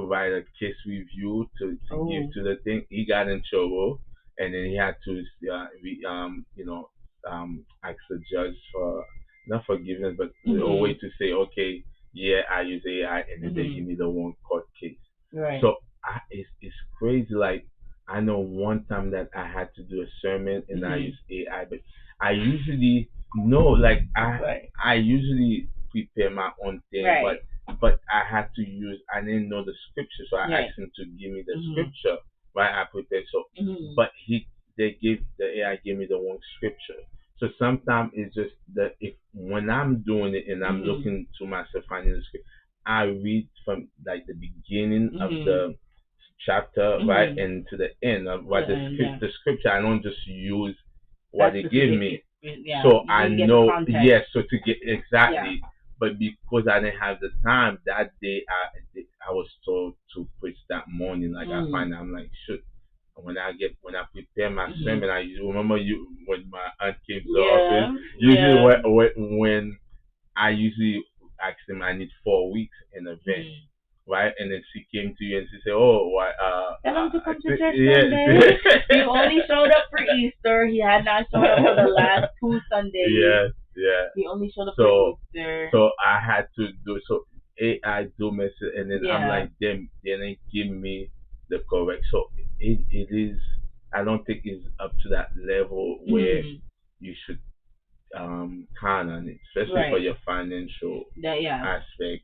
write a case review to give Oh. to the thing. He got in trouble, and then he had to ask the judge for not forgiveness, but a way Mhm. to say, okay, yeah, I use AI, and then they give Mhm. me the one court case. Right. So it's crazy. Like I know one time that I had to do a sermon and I use Mhm. AI, but I usually know, like Right. I usually prepare my own thing, Right. but I had to use, I didn't know the scripture, so I Right. asked him to give me the Mhm. scripture. Right, I prepared. So, Mhm. but the AI gave me the wrong scripture. So sometimes it's just that if when I'm doing it and I'm Mhm. looking to myself finding the script, I read from like the beginning of Mhm. the chapter, right, Mhm. and to the end of To what the end, yeah. the scripture. I don't just use what That they give specific, me, yeah. so You I need to get the know, context. yes. So to get Yeah. exactly, but because I didn't have the time that day, I was told to preach that morning. Like I Mm. find I'm like, shoot. When I prepare my Mhm. sermon, I remember you when my aunt came to the office. Yeah. Usually Yeah. when I usually ask them, I need 4 weeks in advance, Mhm. right? And then she came to you and she said, "Oh, what? Tell him to come to church Yeah, Sunday. He only showed up for Easter. He had not showed up for the last two Sundays. yeah, yeah." He only showed up for So, Easter. so I had to do so. AI do message, and then I'm Yeah. like, them. Then they give me the correct. So it is. I don't think it's up to that level where Mhm. you should count on it, especially for Right. your financial That, yeah. aspect.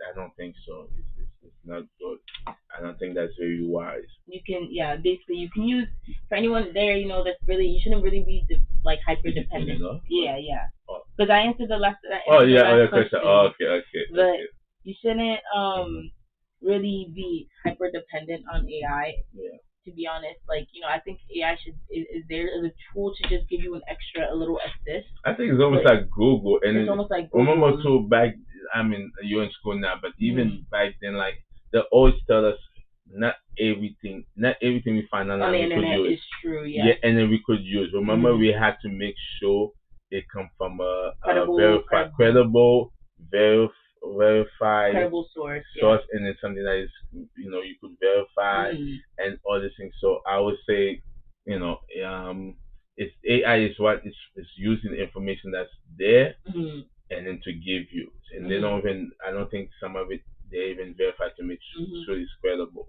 I don't think so. It's not good. I don't think that's very wise. You can, yeah, basically you can use, for anyone there, that's really, you shouldn't really be like hyper Did you turn it dependent. off? Yeah, yeah. Oh, Because I oh answered the yeah, oh last yeah, question. Oh, question, okay, okay, but okay. you shouldn't Mhm. really be hyper dependent on AI. Yeah. To be honest, like, I think AI is there as a tool to just give you an extra, a little assist, I think it's almost but like Google. And it's almost like remember Google. too back. I mean, you're in school now, but even Mhm. back then, like they always tell us not everything we find On online the we could internet use. is true. Yeah, Yes. and then we could use. Remember, Mhm. we had to make sure it come from a Credible, verified, credible, verified credible source. Yeah. source, and then something that is you could verify Mhm. and all these things. So I would say, you know, it's AI is what is using the information that's there Mhm. and then to give you, and they don't Mhm. even. I don't think some of it they even verify to make Mhm. sure it's credible.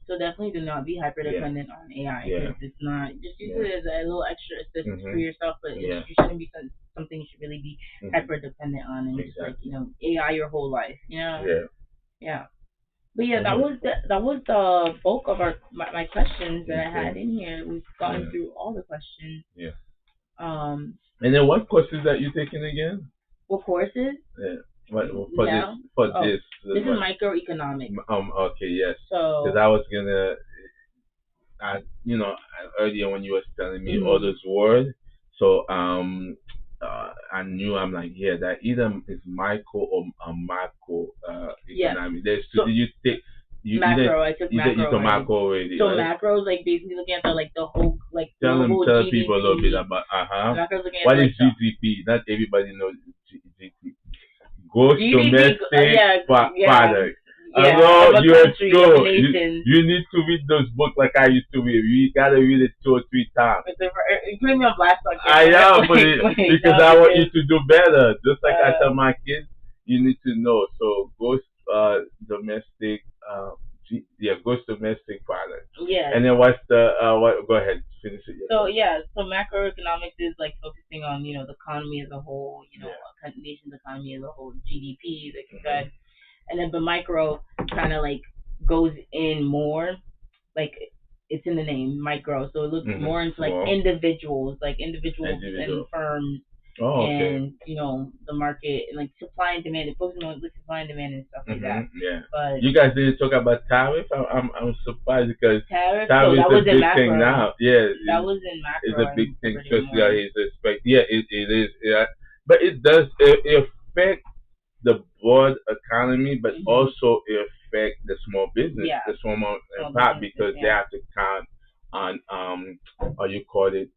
So definitely do not be hyper Yeah, dependent on AI, yeah, because it's not. Just use yeah. it as a little extra assist for Mhm. yourself, but Yeah. you shouldn't be something you should really be Mhm. hyper dependent on, and just like, Exactly. AI your whole life. Yeah. Yeah. But yeah, that Mhm. was the bulk of my questions that I had Okay. in here. We've gotten Yeah. through all the questions. Yeah. Um, And then what courses that you taking again? what courses Yeah. What for this now? for Oh, this this is what? microeconomics. Okay, yes. Because So, I was gonna, earlier when you was telling me all mhm. those words, so I knew, I'm like, yeah, that either is micro or macro Yes. economic. There's two. So Did you take you either macro, I took either you macro took already. macro already, So right? macro is like basically looking at the whole, like, global Tell people a little bit GDP. about Macro is looking at what is like the GDP? Not everybody knows GDP. Gross GDP. domestic Yeah, yeah, product. yeah, Although of a you're in country, of a school, nation. you need to read those books like I used to read. You gotta read it 2 or 3 times. You put me on blast on I camera. am, but Wait, because no, I want you because to do better. Just like I uh, tell my kids, you need to know. So gross domestic, gross domestic product. yes. And then what's the what? Go ahead, finish it So yourself. yeah, so macroeconomics is like focusing on the economy as a whole, Yeah. a nation's economy as a whole, GDP, like you Mhm. said, and then but micro kind of like goes in more, like, it's in the name, micro, so it looks Mhm. more into like Well, individuals and individual. firms, Oh, okay. and the market, and like supply and demand, it focuses on like supply and demand and stuff like that. Yeah. But You guys didn't talk about tariff. I'm surprised because tariff, no, tariff that is was a in big thing macro. now. Yeah, That was in it's macro. a I big thing, covered it especially more. how he's expect. Yeah, it is. Yeah, but it does it affect the broad economy, but Hmm. also it affect the small business, Yeah, the small small part businesses. because they Yeah. have to count on how you call it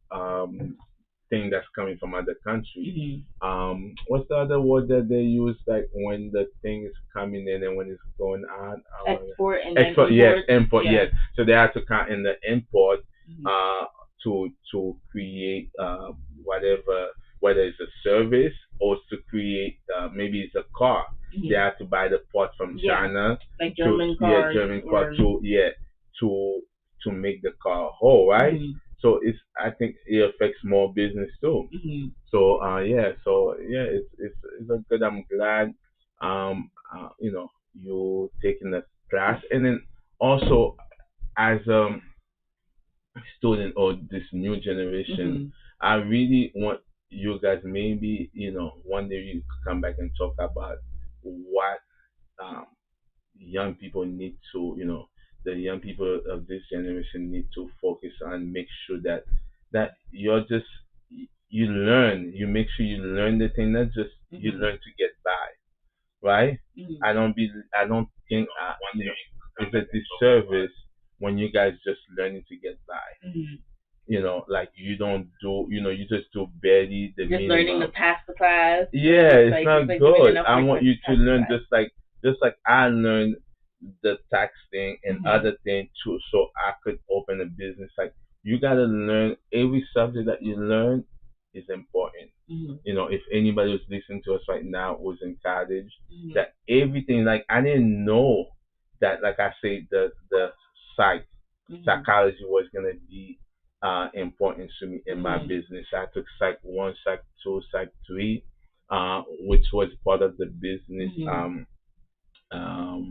thing that's coming from other countries. Hmm. What's the other word that they use like when the thing is coming in and when it's going out? Export and then Export, yes, import. import, Yeah. yes. So they have to count in the import Hmm. uh, to create whatever, whether it's a service or to create maybe it's a car. they have to buy the part from Yeah, China like to German cars German car or. to make the car whole, right? Mhm. So it's I think it affects more business too. Mhm. So it's a good. I'm glad you taking the class, and then also as student or this new generation, Mhm. I really want you guys maybe one day you could come back and talk about what um, young people need to the young people of this generation need to focus on. Make sure that you're just you learn. You make sure you learn the thing, not just you Mhm. learn to get by, right? Mhm. I don't think it's a disservice when you guys just learning to get by. Mhm. Like you don't do, you just do barely the Just learning to minimum. pass the class, or Yeah, just it's like not doing good. enough I work want to you to pass the learn class. just like I learned the tax thing and Mhm. other thing too, so I could open a business. Like you gotta learn every subject that you learn is important. Mhm. If anybody was listening to us right now who's in college, Mhm. that everything like I didn't know that like I say the psych Mhm. psychology was gonna be important to me in my Mhm. business. I took Psych 1, Psych 2, Psych 3, which was part of the business. Mhm.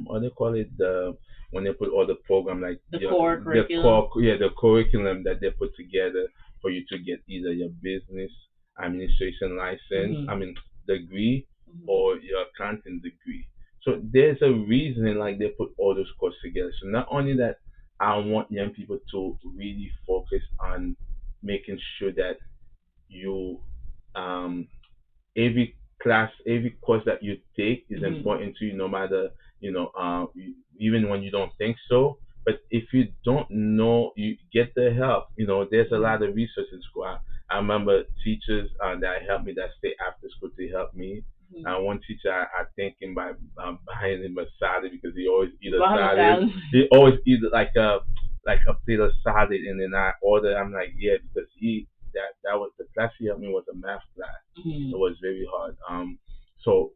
What they call it, the when they put all the program like The core the curriculum. core, yeah, the curriculum that they put together for you to get either your business administration license, Mhm. I mean degree, Mhm. or your accounting degree. So there's a reason like they put all those courses together. So not only that, I want young people to really focus on making sure that you um, every class, every course that you take is Mhm. important to you, no matter even when you don't think so. But if you don't know, you get the help. There's a Mhm. lot of resources in school. I remember teachers that helped me that stay after school to help me. Mhm. One teacher I thank him by buying him a salad because he always eat a Bahama salad. salad. He always eat like a plate of salad, and then I order. I'm like, yeah, because that was the class he helped me was a math class. It Mhm. was very hard. So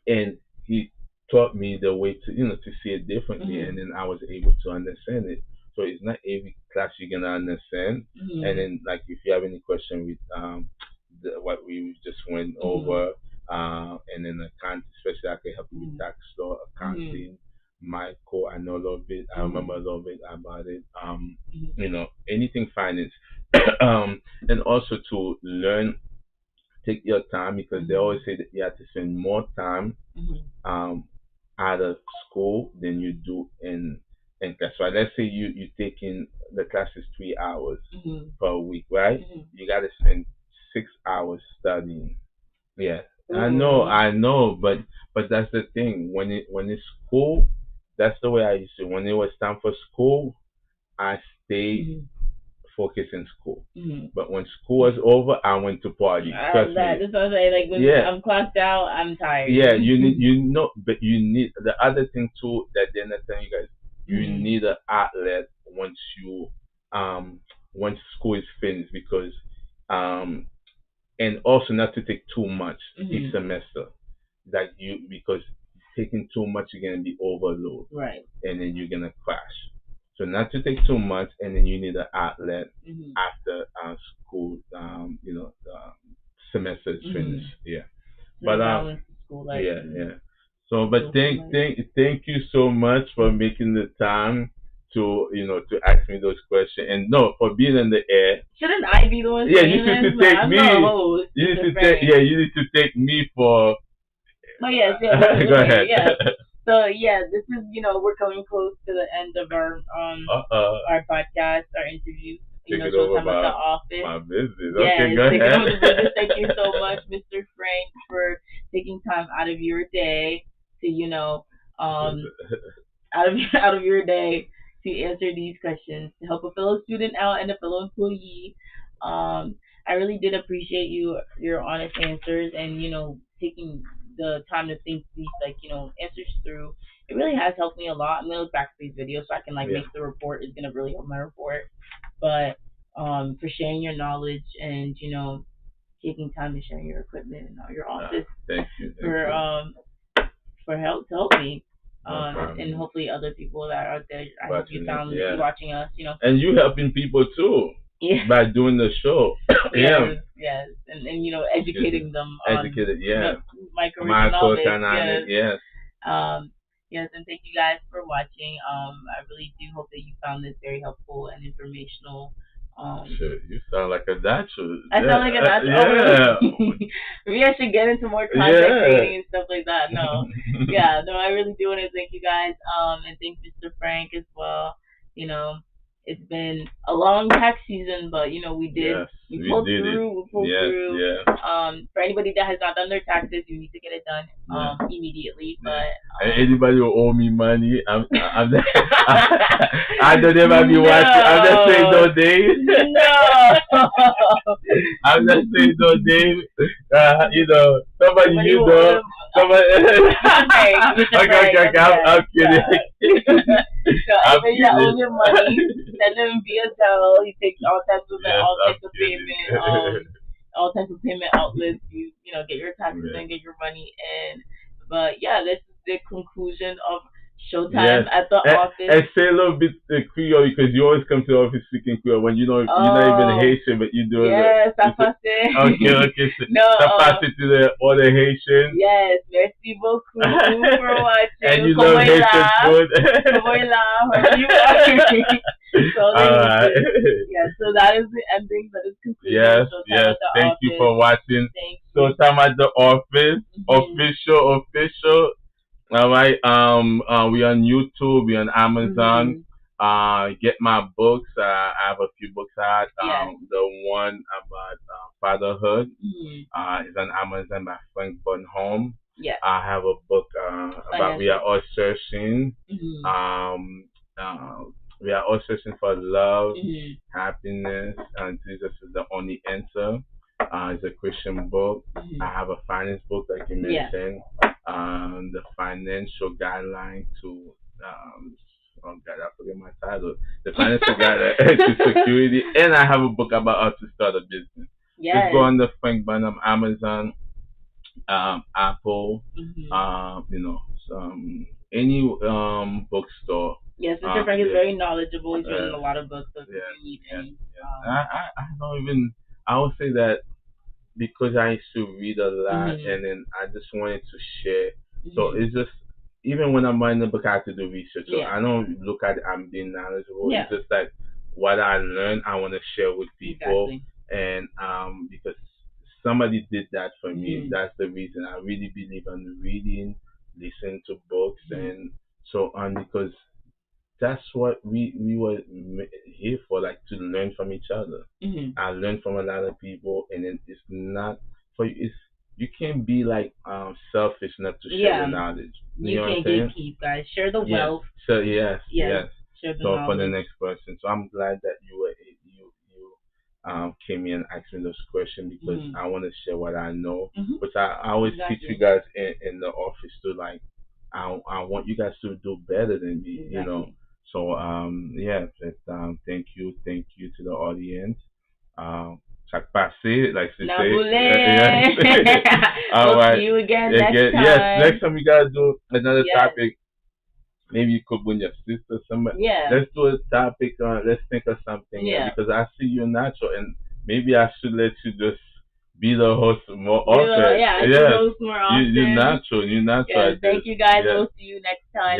and he taught me the way to to see it differently, and Mhm. then I was able to understand it. So it's not every class you're gonna understand. And Mhm. then like if you have any question with what we just went Mhm. over, and then account, especially I can help you with Mhm. tax law, Mhm. accounting, micro. I know a little bit. I remember a Mhm. little bit about it. Mhm. Anything finance, and also to learn, take your time because they always Mhm. say that you have to spend more time Mhm. um, out of school than you do in class. So let's say you taking the class is 3 hours Mhm. per week, right? Mhm. You got to spend 6 hours studying. Yeah, Ooh. I know, but that's the thing. When it's school, that's the way I used to. When it was time for school, I stay Mhm. focus in school. Mhm. But when school was over, I went to party. Trust me. That's what I say. Like when Yeah, I'm clocked out, I'm tired. yeah. But you need the other thing too that they're not telling you guys. You Mhm. need an outlet um once school is finished because um and also not to take too much each Mhm. semester. That you because taking too much you're gonna be overload Right. and then you're gonna crash. So not to take too much, and then you need an outlet Mhm. after school. Semester is finished. Mhm. Yeah, To but balance the school life yeah, and yeah. So, but social life. thank you so much for making the time to ask me those questions, and no for being in the air. Shouldn't I be the one Yeah, you saying need to this? Like take I'm the me. host, You need Mr. to take Frank. yeah. You need to take me for. But yes, yeah, this is Go okay. ahead. Yes. So yeah, this is we're coming close to the end of our podcast, our interview. Take it over Showtime at the office. my business. Okay, Yes, go take it ahead. over the business. Thank you so much, Mr. Frank, for taking time out of your day to um out of out of your day to answer these questions to help a fellow student out and a fellow employee. I really did appreciate your honest answers and taking the time to think these answers through. It really has helped me a lot. I'm gonna look back at these videos so I can Yeah, make the report. It's gonna really help my report. But for sharing your knowledge and taking time to share your equipment and your uh, office thank you, thank for you. for help to help me. No And problem. hopefully other people that are out there. I hope you Watching it, found you yeah. watching us. You know. And you helping people too Yeah. by doing the show. Yeah. Yes, yes, and educating them on Educated, yeah. microeconomics. Macroeconomic, Yes, yes. um, yes, and thank you guys for watching. I really do hope that you found this very helpful and informational. Sure, you sound like a doctor. I sound like a natural. Oh, Yeah. really? Maybe I should get into more content Yeah. creating and stuff like that. No, yeah, no, I really do want to thank you guys. And thank Mr. Frank as well. You know, it's been a long tax season, but Yes, we we pulled did it. through. We pulled Yes, through. yeah. For anybody that has not done their taxes, you need to get it done Yeah. immediately. Yeah. But And anybody who owe me money, I'm not, I know they might be watching. I'm not saying no names. no. I'm not saying no names. Somebody Somebody you who know, owed somebody. Mr. Frank, Mr. Okay, Frank, okay, okay. I'm kidding. So I'm anybody that owes kidding. him money, send him via Zelle. He takes Yes, all I'm types of payment, kidding. all types of payment outlets. Get your taxes Yeah. in, get your money in. But yeah, this is the conclusion of Yes, Showtime at the and office. say a little bit Creole because you always come to the office speaking Creole when you're not even Oh, Haitian, but you're doing yes, the. ça passait. Okay, okay. So, No, so pass it to the other Haitians. yes, merci beaucoup for And watching. you Como love Haitian la, food. como la, wherever you are. So Alright. yeah, so that is the ending. That is conclusion Yes, of Showtime yes. at the Thank you office. for watching. Thank So you. time at the office, Mhm. official. All right. We on YouTube. We on Amazon. Mhm. Get my books. I have a few books out. Yes. The one about fatherhood. Mhm. Is on Amazon by Frank Bonholm. Yes. I have a book about we are Financial. all searching. Mhm. Um, uh, we are all searching for love, Mhm. happiness, and Jesus is the only answer. It's a Christian book. Mhm. I have a finance book, like you Yes. mentioned. The financial guideline to oh God, I forget my title. The financial guideline to security, and I have a book about how to start a business. Just go Yes. on the Frank Burnham Amazon, Apple, Mhm. any bookstore. Yes, Mr. Frank is Yeah, very knowledgeable. He's written uh, a lot of books, so if yeah, you need yeah, any, yeah. I don't even. I would say that because I used to read a lot mhm. and then I just wanted to share. So Mhm. it's just even when I'm writing a book, I have to do research. So Yeah. I don't look at it, I'm being knowledgeable. Yeah. It's just like what I learned, I want to share with people, Exactly. and because somebody did that for me, Mhm. that's the reason I really believe in reading, listening to books, Mhm. and so on because that's what we were here for, like to learn from each other. Mhm. I learned from a lot of people, and then it's not for you. It's you can't be like selfish enough to share the Yeah. knowledge. You You know what I'm can't saying? gatekeep, guys. Share the Yes. wealth. So yes, Yes. yes. Share the So for the knowledge. next question, so I'm glad that you came in and asked me those questions because Mhm. I want to share what I know. Mhm. Which I always teach you Exactly. guys in the office to like. I want you guys to do better than me. Exactly. So yeah, thank you to the audience. Chaque passé, like to say. Nabule. Yes. All We'll see right. you again next Again, yes. time. Next time we gotta do another Yes. topic. Maybe you could bring your sister, somebody. Yeah. Let's do a topic. Let's think of something Yeah. because I see you natural, and maybe I should let you just be the host more You know, often. yeah, I should Yes. host more often. You're natural. You're natural Yes. at this. Thank you guys. Yes. We'll see you next time.